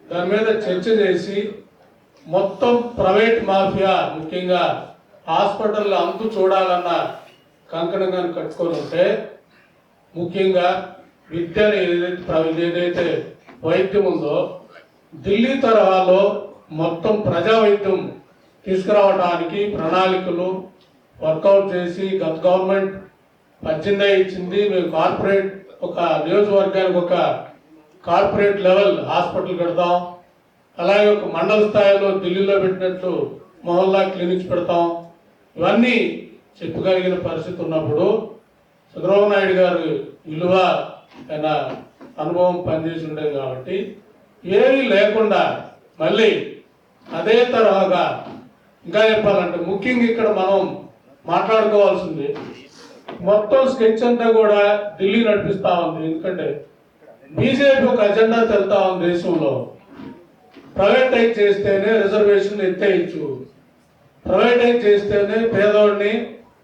Speaker 3: దాని మీద చర్చ చేసి మొత్తం ప్రైవేట్ మాఫియా, ముఖ్యంగా హాస్పిటల్లో అంతు చూడాలన్న కంకణం కానీ కట్టుకొని ఉంటే, ముఖ్యంగా విద్యను ఏదైతే వైద్యం ఉందో ఢిల్లీ తరహాలో మొత్తం ప్రజా వైద్యం తీసుకురావడానికి ప్రణాళికలు వర్కౌట్ చేసి గత గవర్నమెంట్ 18 ఇచ్చింది. మేము కార్పొరేట్ ఒక నియోజకవర్గానికి ఒక కార్పొరేట్ లెవెల్ హాస్పిటల్ పెడతాం, అలాగే ఒక మండల స్థాయిలో ఢిల్లీలో పెట్టినట్లు మొహల్లా క్లినిక్స్ పెడతాం. ఇవన్నీ చెప్పగలిగిన పరిస్థితి ఉన్నప్పుడు చంద్రబాబు నాయుడు గారు విలువ ఆయన అనుభవం పనిచేసి ఉండేది కాబట్టి ఏమీ లేకుండా మళ్ళీ అదే తరహాగా, ఇంకా చెప్పాలంటే ముఖ్యంగా ఇక్కడ మనం మాట్లాడుకోవాల్సింది మొత్తం స్కెచ్ అంతా కూడా ఢిల్లీ నడిపిస్తా ఉంది. ఎందుకంటే బీజేపీ ఒక అజెండా తెలుతా ఉంది దేశంలో. ప్రైవేటైజ్ చేస్తేనే రిజర్వేషన్ ఎత్తేయచ్చు, ప్రైవేటైజ్ చేస్తేనే పేదవాడిని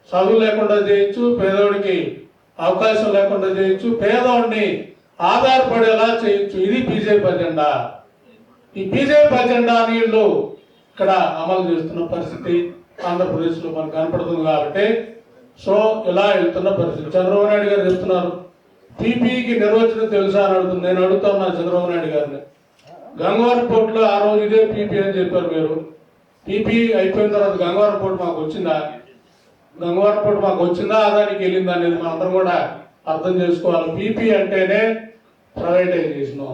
Speaker 3: చదువు లేకుండా చేయొచ్చు, పేదవాడికి అవకాశం లేకుండా చేయొచ్చు, పేదవాడిని ఆధారపడేలా చేయొచ్చు. ఇది బీజేపీ అజెండా. ఈ బీజేపీ అజెండా వీళ్ళు ఇక్కడ అమలు చేస్తున్న పరిస్థితి ఆంధ్రప్రదేశ్లో మనకు కనపడుతుంది. కాబట్టి సో ఇలా వెళ్తున్న పరిస్థితి. చంద్రబాబు నాయుడు గారు చెప్తున్నారు పీపీకి నిర్వచనం తెలుసా అని అడుగుతుంది. నేను అడుగుతున్నా చంద్రబాబు నాయుడు గారిని, గంగవరం పోర్టులో ఆ రోజు ఇదే పీపీ అని చెప్పారు మీరు. పీపీ అయిపోయిన తర్వాత గంగవరం పోర్టు మాకు వచ్చిందా, గంగవరం పోర్టు మాకు వచ్చిందా, అదానికి వెళ్ళిందా అనేది మనందరం కూడా అర్థం చేసుకోవాలి. పీపీ అంటేనే ప్రైవేటైజేషన్.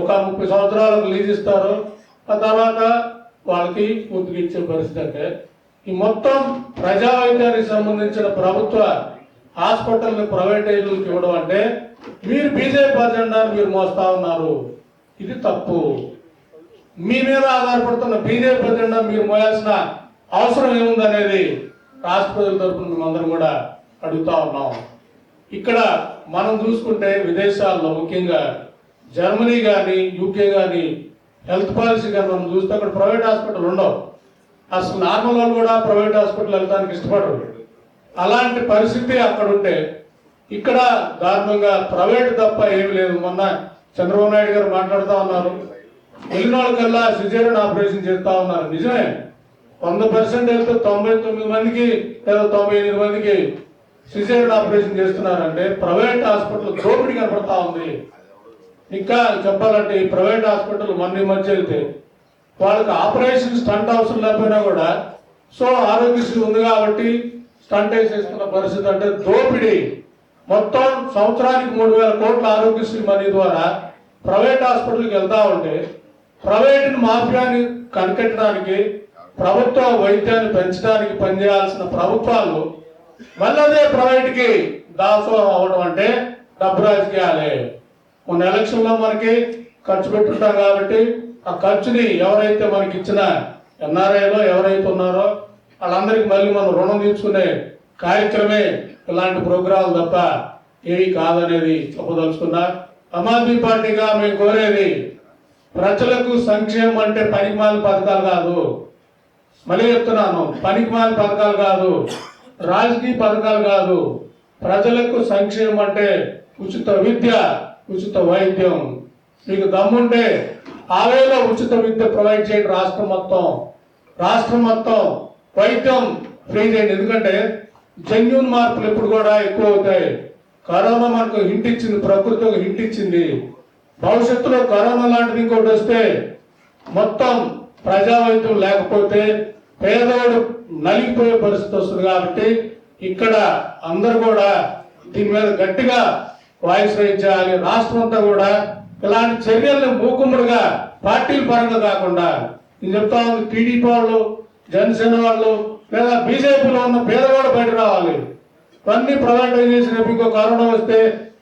Speaker 3: ఒక 30 సంవత్సరాలకు లీజ్ ఇస్తారు, ఆ తర్వాత వాళ్ళకి పూర్తిగా ఇచ్చే పరిస్థితి. అంటే ఈ మొత్తం ప్రజా వైద్యానికి సంబంధించిన ప్రభుత్వ హాస్పిటల్ని ప్రైవేటైజ్కి ఇవ్వడం అంటే మీరు బీజేపీ అజెండాను మీరు మోస్తా ఉన్నారు. ఇది తప్పు. మీ మీద ఆధారపడుతున్న బీజేపీ అజెండా మీరు మోయాల్సిన అవసరం ఏముందనేది రాష్ట్ర ప్రజల తరఫున మేమందరం కూడా అడుగుతా ఉన్నాం. ఇక్కడ మనం చూసుకుంటే విదేశాల్లో ముఖ్యంగా జర్మనీ కానీ యూకే కానీ హెల్త్ పాలసీ కానీ మనం చూస్తే అక్కడ ప్రైవేట్ హాస్పిటల్ ఉండవు. అసలు నార్మల్ వాళ్ళు కూడా ప్రైవేట్ హాస్పిటల్ వెళ్ళడానికి ఇష్టపడరు. అలాంటి పరిస్థితి అక్కడ ఉంటే ఇక్కడ దారుణంగా ప్రైవేట్ తప్ప ఏమి లేదు. మొన్న చంద్రబాబు నాయుడు గారు మాట్లాడుతూ ఉన్నారు, వెళ్ళిన వాళ్ళకల్లా సిజేరియన్ ఆపరేషన్ చేస్తూ ఉన్నారు. నిజమే, 100% వెళ్తే 99 మందికి లేదా 98 మందికి సిజేరియన్ ఆపరేషన్ చేస్తున్నారంటే ప్రైవేట్ హాస్పిటల్ దోపిడీ కనపడతా ఉంది. ఇంకా చెప్పాలంటే ఈ ప్రైవేట్ హాస్పిటల్ మొన్న మధ్య వెళ్తే వాళ్ళకి ఆపరేషన్ స్టంట్ అవసరం లేకపోయినా కూడా సో ఆరోగ్యశ్రీ ఉంది కాబట్టి స్టంట్ వేసేస్తున్న పరిస్థితి. అంటే దోపిడీ. మొత్తం సంవత్సరానికి 3,000 కోట్ల ఆరోగ్యశ్రీ మనీ ద్వారా ప్రైవేట్ హాస్పిటల్కి వెళ్తా ఉంటే ప్రైవేట్ మాఫియాని కనిపెట్టడానికి, ప్రభుత్వ వైద్యాన్ని పెంచడానికి పనిచేయాల్సిన ప్రభుత్వాలు మళ్ళీ అదే ప్రైవేట్కి దాసోహం అవ్వడం అంటే డబ్బు రాజకీయాలే. మొన్న ఎలక్షన్లో మనకి ఖర్చు పెట్టుంటాం కాబట్టి ఆ ఖర్చుని ఎవరైతే మనకి ఇచ్చిన ఎన్ఆర్ఐలో ఎవరైతే ఉన్నారో వాళ్ళందరికీ మళ్ళీ మనం రుణం తీర్చుకునే కార్యక్రమే ఇలాంటి ప్రోగ్రాంలు తప్ప ఏవి కాదనేది చెప్పదలుచుకున్నా. ఆమ్ ఆద్మీ పార్టీగా మేము కోరేది ప్రజలకు సంక్షేమం అంటే పనికిమాల పథకాలు కాదు. మళ్ళీ చెప్తున్నాను, పనికిమాల పథకాలు కాదు, రాజకీయ పథకాలు కాదు. ప్రజలకు సంక్షేమం అంటే ఉచిత విద్య, ఉచిత వైద్యం. మీకు దమ్ముంటే ఆవేలో ఉచిత విద్య ప్రొవైడ్ చేయండి. రాష్ట్రం మొత్తం వైద్యం ఫ్రీ చేయండి. ఎందుకంటే జన్యున్ మార్పులు ఎప్పుడు కూడా ఎక్కువ అవుతాయి. కరోనా మనకు హింట్ ఇచ్చింది, ప్రకృతి ఒక హింట్ ఇచ్చింది. భవిష్యత్తులో కరోనా లాంటిది ఇంకోటి వస్తే మొత్తం ప్రజా వైద్యం లేకపోతే పేదవాడు నలిగిపోయే పరిస్థితి వస్తుంది. కాబట్టి ఇక్కడ అందరూ కూడా దీని మీద గట్టిగా వాయిస్ రైజ్ చేయాలి. రాష్ట్రం అంతా కూడా ఇలాంటి చర్యలను మూకుమ్మడిగా పార్టీల పరంగా కాకుండా నేను చెప్తా ఉంది, టీడీపీ వాళ్ళు, జనసేన వాళ్ళు లేదా బీజేపీలో ఉన్న పేదవాడు బయట రావాలి. ఇవన్నీ ప్రైవేటైజేషన్. ఇంకో కరోనా వస్తే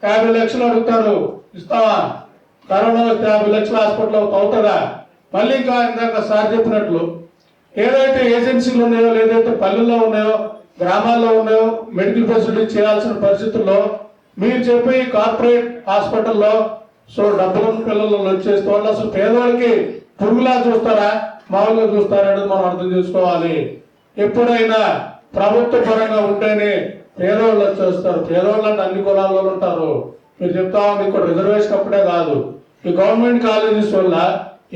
Speaker 3: 50 లక్షలు అడుగుతారు, ఇస్తావా? కరోనా వస్తే 50 లక్షల హాస్పిటల్ అవుతుందా? మళ్ళీ ఇంకా ఇందాక సార్ చెప్పినట్లు ఏదైతే ఏజెన్సీలు ఉన్నాయో, ఏదైతే పల్లెల్లో ఉన్నాయో, గ్రామాల్లో ఉన్నాయో మెడికల్ ఫెసిలిటీ చేయాల్సిన పరిస్థితుల్లో మీరు చెప్పి కార్పొరేట్ హాస్పిటల్లో సో డబ్బులను పిల్లలు వచ్చేస్తే వాళ్ళు అసలు పేదవాళ్ళకి పురుగులా చూస్తారా, మామూలుగా చూస్తారా అనేది మనం అర్థం చేసుకోవాలి. ఎప్పుడైనా ప్రభుత్వ పరంగా ఉంటేనే పేదవాళ్ళు వచ్చేస్తారు. పేదవాళ్ళు అంటే అన్ని కులాల్లో ఉంటారు. మీరు చెప్తా ఉంది ఇక్కడ రిజర్వేషన్ అప్పుడే కాదు, ఈ గవర్నమెంట్ కాలేజెస్ వల్ల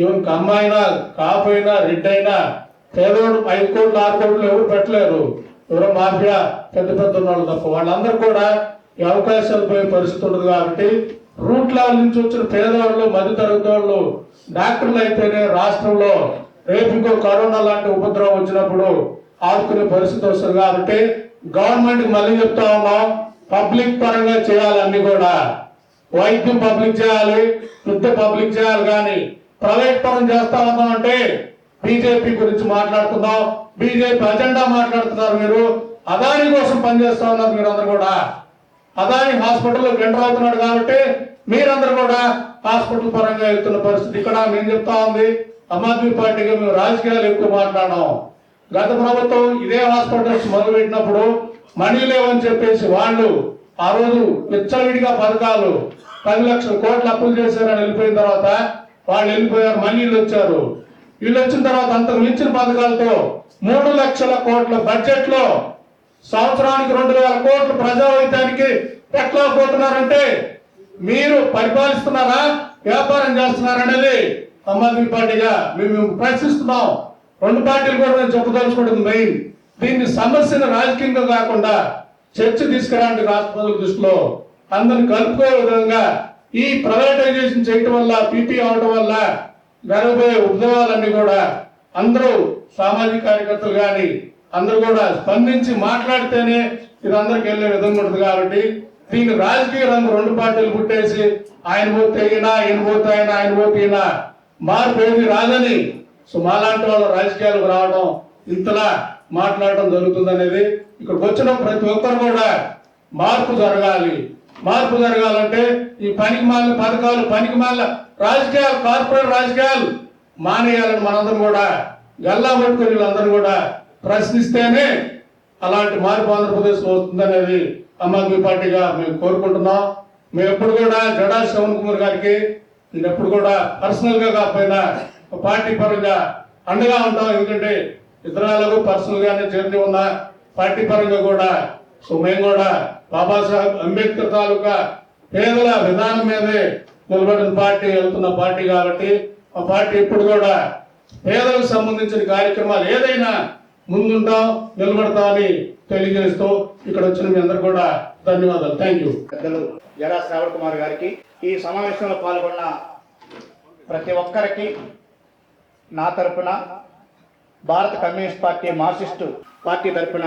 Speaker 3: ఈవెన్ కమ్మైనా, కాపైనా, రెడ్ అయినా పేదవాడు 5 కోట్లు 6 కోట్లు ఎవరు పెట్టలేరు. ఎవరో మాఫియా పెద్ద పెద్ద వాళ్ళు తప్ప వాళ్ళందరూ కూడా ఈ అవకాశాలు పోయే పరిస్థితి ఉండదు. కాబట్టి రూట్ లెవెల్ నుంచి వచ్చిన పేదవాళ్ళు, మధ్య తరగతి వాళ్ళు డాక్టర్లు అయితేనే రాష్ట్రంలో రేపు ఇంకో కరోనా లాంటి ఉపద్రవం వచ్చినప్పుడు ఆదుకునే పరిస్థితి వస్తుంది. కాబట్టి గవర్నమెంట్ మళ్ళీ చెప్తా ఉన్నాం, పబ్లిక్ పరంగా చేయాలి. అన్ని కూడా వైద్యం పబ్లిక్ చేయాలి, విద్య పబ్లిక్ చేయాలి. కానీ ప్రైవేట్ పరం చేస్తా ఉన్నాం అంటే బీజేపీ గురించి మాట్లాడుతున్నాం, బీజేపీ అజెండా మాట్లాడుతున్నారు. మీరు అదాని కోసం పనిచేస్తా ఉన్నారు. మీరందరూ కూడా అదాని హాస్పిటల్లో ఎంటర్ అవుతున్నాడు కాబట్టి మీరందరూ కూడా హాస్పిటల్ పరంగా వెళ్తున్న పరిస్థితి. ఇక్కడ నేను చెప్తా ఉంది, ఆమ్ ఆద్మీ పార్టీగా మేము రాజకీయాలు ఎక్కువ మాట్లాడాం. గత ప్రభుత్వం ఇదే హాస్పిటల్స్ మొదలుపెట్టినప్పుడు మనీ లేవని చెప్పేసి వాళ్ళు ఆ రోజు విచ్చలవిడిగా పథకాలు 10 లక్షల కోట్లు అప్పులు చేశారని వెళ్ళిపోయిన తర్వాత వాళ్ళు వెళ్ళిపోయారు, మళ్ళీ వీళ్ళు వచ్చారు. వీళ్ళు వచ్చిన తర్వాత అంతకు మించిన పథకాలతో 3 లక్షల కోట్ల బడ్జెట్ లో సంవత్సరానికి 2,000 కోట్లు ప్రజావైద్యానికి పెట్టలేకపోతున్నారంటే మీరు పరిపాలిస్తున్నారా, వ్యాపారం చేస్తున్నారనేది ఆమ్ ఆద్మీ పార్టీగా మేము ప్రశ్నిస్తున్నాం. రెండు పార్టీలు కూడా నేను చెప్పదలుచుకుంటుంది మెయిన్, దీన్ని సమస్యను రాజకీయంగా కాకుండా చర్చ తీసుకురాండి రాష్ట్ర ప్రజల దృష్టిలో అందరిని కలుపుకునే విధంగా. ఈ ప్రైవేటైజేషన్ చేయటం వల్ల, పీపీ అవడం వల్ల జరగబోయే ఉద్యోగాలన్నీ కూడా అందరూ సామాజిక కార్యకర్తలు కానీ అందరూ కూడా స్పందించి మాట్లాడితేనే ఇది అందరికి వెళ్ళే విధంగా ఉంటుంది. కాబట్టి దీన్ని రాజకీయ రంగు రెండు పార్టీలు పుట్టేసి ఆయన పోతే ఈయన, ఈయన పోతే ఆయన, ఆయన పోతే ఈయన, మార్పు ఏది రాదని సో మాలాంటి వాళ్ళు రాజకీయాలకు రావడం, ఇంతలా మాట్లాడటం జరుగుతుంది అనేది. ఇక్కడికి వచ్చిన ప్రతి ఒక్కరు కూడా మార్పు జరగాలి. మార్పు జరగాలంటే ఈ పనికి మాలిన పథకాలు, పనికి మాలిన రాజకీయాలు, కార్పొరేట్ రాజకీయాలు మానేయాలని మనందరం కూడా గల్లా పట్టుకుని వీళ్ళందరూ కూడా ప్రశ్నిస్తేనే అలాంటి మార్పు ఆంధ్రప్రదేశ్లో వస్తుందనేది ఆమ్ ఆద్మీ పార్టీగా మేము కోరుకుంటున్నాం. మేము ఎప్పుడు కూడా జడా శ్రవణ్ కుమార్ గారికి ఎప్పుడు కూడా పర్సనల్ గా కాకపోయినా పార్టీ పరంగా అండగా ఉంటాం. ఎందుకంటే ఇతరాలకు పర్సనల్ గానే చేరి ఉన్న పార్టీ పరంగా కూడా సో మేము కూడా బాబాసాహెబ్ అంబేద్కర్ తాలూకా పేదల విధానం మీదే నిలబడిన పార్టీ, వెళ్తున్న పార్టీ కాబట్టి మా పార్టీ ఇప్పుడు కూడా పేదలకు సంబంధించిన కార్యక్రమాలు ఏదైనా ముందుంటాం, నిలబడతామని తెలియజేస్తూ ఇక్కడ వచ్చిన మీ అందరు కూడా ధన్యవాదాలు. Thank you.
Speaker 4: పెద్దలు జడా శ్రావణ్ కుమార్ గారికి, ఈ సమావేశంలో పాల్గొన్న ప్రతి ఒక్కరికి నా తరపున, భారత కమ్యూనిస్ట్ పార్టీ మార్క్సిస్టు పార్టీ తరపున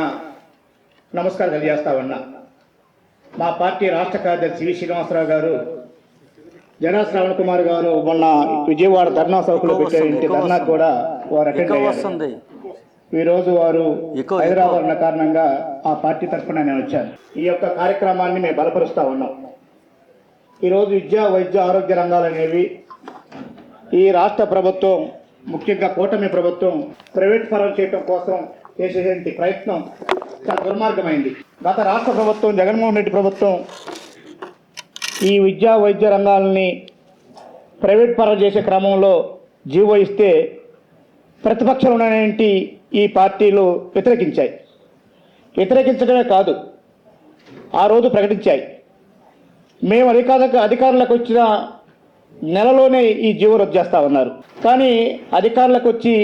Speaker 4: నమస్కారం తెలియజేస్తా ఉన్నా. మా పార్టీ రాష్ట్ర కార్యదర్శి వి శ్రీనివాసరావు గారు, జడా శ్రావణ్ కుమార్ గారు మొన్న విజయవాడ ధర్నా చౌక్లో పెట్టే ధర్నా కూడా వారు అటెండ్ అయ్యారు. ఈరోజు వారు హైదరాబాద్ ఉన్న కారణంగా ఆ పార్టీ తరఫున నేను వచ్చాను. ఈ యొక్క కార్యక్రమాన్ని మేము బలపరుస్తూ ఉన్నాం. ఈరోజు విద్య, వైద్య, ఆరోగ్య రంగాలు అనేవి ఈ రాష్ట్ర ప్రభుత్వం, ముఖ్యంగా కూటమి ప్రభుత్వం ప్రైవేట్ పరం చేయడం కోసం చేసేటువంటి ప్రయత్నం చాలా దుర్మార్గమైంది. గత రాష్ట్ర ప్రభుత్వం, జగన్మోహన్ రెడ్డి ప్రభుత్వం ఈ విద్యా, వైద్య రంగాలని ప్రైవేట్ పరం చేసే క్రమంలో జీవో ఇస్తే ప్రతిపక్షంలో ఉన్నటువంటి ఈ పార్టీలు వ్యతిరేకించాయి. వ్యతిరేకించడమే కాదు, ఆ రోజు ప్రకటించాయి. మేము అధికారులకు వచ్చిన నెలలోనే ఈ జీవో రద్దు చేస్తా ఉన్నారు. కానీ అధికారులకు వచ్చి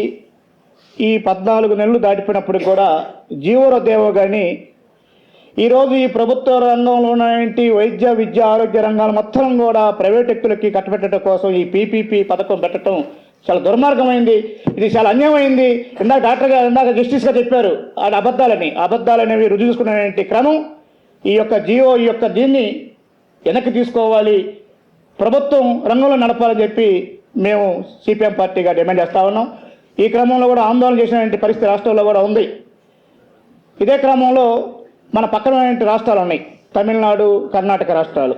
Speaker 4: ఈ 14 నెలలు దాటిపోయినప్పుడు కూడా జీవో రద్దేవో కానీ ఈరోజు ఈ ప్రభుత్వ రంగంలో ఉన్నటువంటి వైద్య, విద్య, ఆరోగ్య రంగాలు మొత్తం కూడా ప్రైవేట్ వ్యక్తులకి కట్టబెట్టడం కోసం ఈ పీపీపీ పథకం పెట్టడం చాలా దుర్మార్గమైంది. ఇది చాలా అన్యాయమైంది. ఇందాక డాక్టర్ గారు జస్టిస్గా చెప్పారు ఆ అబద్ధాలనేవి రుజువు చేసుకునే క్రమం ఈ యొక్క జీవో, ఈ యొక్క దీన్ని వెనక్కి తీసుకోవాలి, ప్రభుత్వం రంగంలో నడపాలని చెప్పి మేము సిపిఎం పార్టీగా డిమాండ్ చేస్తూ ఉన్నాం. ఈ క్రమంలో కూడా ఆందోళన చేసినటువంటి పరిస్థితి రాష్ట్రంలో కూడా ఉంది. ఇదే క్రమంలో మన పక్కన రాష్ట్రాలు ఉన్నాయి, తమిళనాడు, కర్ణాటక రాష్ట్రాలు.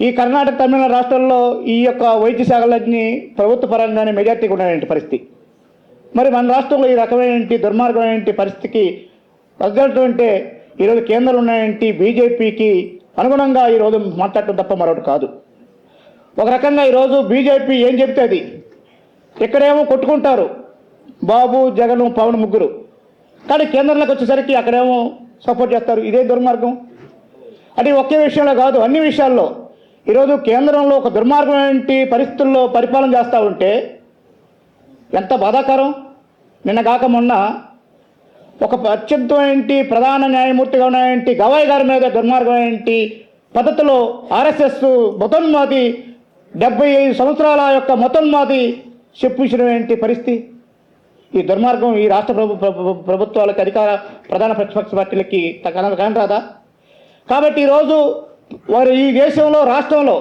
Speaker 4: ఈ కర్ణాటక, తమిళనాడు రాష్ట్రాల్లో ఈ యొక్క వైద్య శాఖలన్నీ ప్రభుత్వ పరంగానే మెజార్టీగా ఉన్నటువంటి పరిస్థితి. మరి మన రాష్ట్రంలో ఈ రకమైన దుర్మార్గమైన పరిస్థితికి తగ్గట్టు ఈరోజు కేంద్రంలో ఉన్నటువంటి బీజేపీకి అనుగుణంగా ఈరోజు మాట్లాడటం తప్ప మరొకటి కాదు. ఒక రకంగా ఈరోజు బీజేపీ ఏం చెప్తే అది, ఇక్కడేమో కొట్టుకుంటారు బాబు, జగన్, పవన్ ముగ్గురు, కానీ కేంద్రంలోకి వచ్చేసరికి అక్కడేమో సపోర్ట్ చేస్తారు. ఇదే దుర్మార్గం. అది ఒకే విషయంలో కాదు, అన్ని విషయాల్లో ఈరోజు కేంద్రంలో ఒక దుర్మార్గమైన పరిస్థితుల్లో పరిపాలన చేస్తూ ఉంటే ఎంత బాధాకరం. నిన్న కాక మొన్న ఒక అత్యంతమైన ప్రధాన న్యాయమూర్తిగా ఉన్నటువంటి గవాయ్ గారి మీద దుర్మార్గమైన పద్ధతిలో ఆర్ఎస్ఎస్ మొతన్మాది 75 సంవత్సరాల యొక్క మొతన్మాది చెప్పించినటువంటి పరిస్థితి. ఈ దుర్మార్గం ఈ రాష్ట్ర ప్రభుత్వాలకి, ప్రధాన ప్రతిపక్ష పార్టీలకి కానరాదా? కాబట్టి ఈరోజు వారు ఈ దేశంలో, రాష్ట్రంలో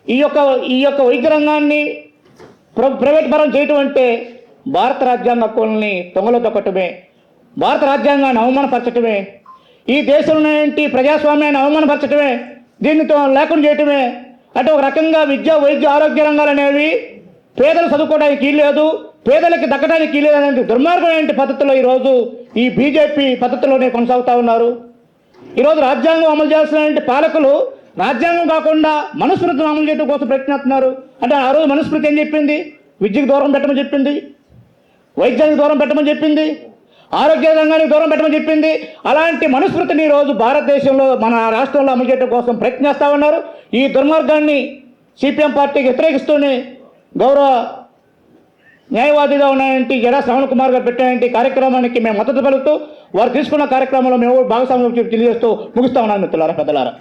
Speaker 4: ఈ యొక్క వైద్య రంగాన్ని ప్రైవేట్ పరం చేయటం అంటే భారత రాజ్యాంగ హక్కుల్ని తొంగలో తొక్కటమే, భారత రాజ్యాంగాన్ని అవమానపరచటమే, ఈ దేశంలో ఏంటి ప్రజాస్వామ్యాన్ని అవమానపరచటమే, దీనితో లేకుండా చేయటమే. అంటే ఒక రకంగా విద్య, వైద్య, ఆరోగ్య రంగాలు అనేవి పేదలు చదువుకోవడానికి లేదు, పేదలకి దక్కడానికి లేదు అనే దుర్మార్గమైన పద్ధతిలో ఈరోజు ఈ బీజేపీ పద్ధతిలోనే కొనసాగుతూ ఉన్నారు. ఈరోజు రాజ్యాంగం అమలు చేస్తున్న పాలకులు రాజ్యాంగం కాకుండా మనుస్మృతిని అమలు చేయడం కోసం ప్రయత్నిస్తున్నారు. అంటే ఆ రోజు మనుస్మృతి ఏం చెప్పింది? విద్యకు దూరం పెట్టమని చెప్పింది, వైద్యానికి దూరం పెట్టమని చెప్పింది, ఆరోగ్య రంగానికి దూరం పెట్టమని చెప్పింది. అలాంటి మనుస్మృతిని ఈరోజు భారతదేశంలో మన రాష్ట్రంలో అమలు చేయడం కోసం ప్రయత్నిస్తూ ఉన్నారు. ఈ దుర్మార్గాన్ని సిపిఎం పార్టీకి వ్యతిరేకిస్తూనే గౌరవ న్యాయవాదిగా ఉన్నటువంటి జడా శ్రవణ్ కుమార్ గారు పెట్టినటువంటి కార్యక్రమానికి మేము మద్దతు పలుకుతూ వారు తీసుకున్న కార్యక్రమంలో మేము భాగస్వామ్యం తెలియజేస్తూ ముగిస్తా ఉన్నాను మిత్రులారా, పెద్దలారా.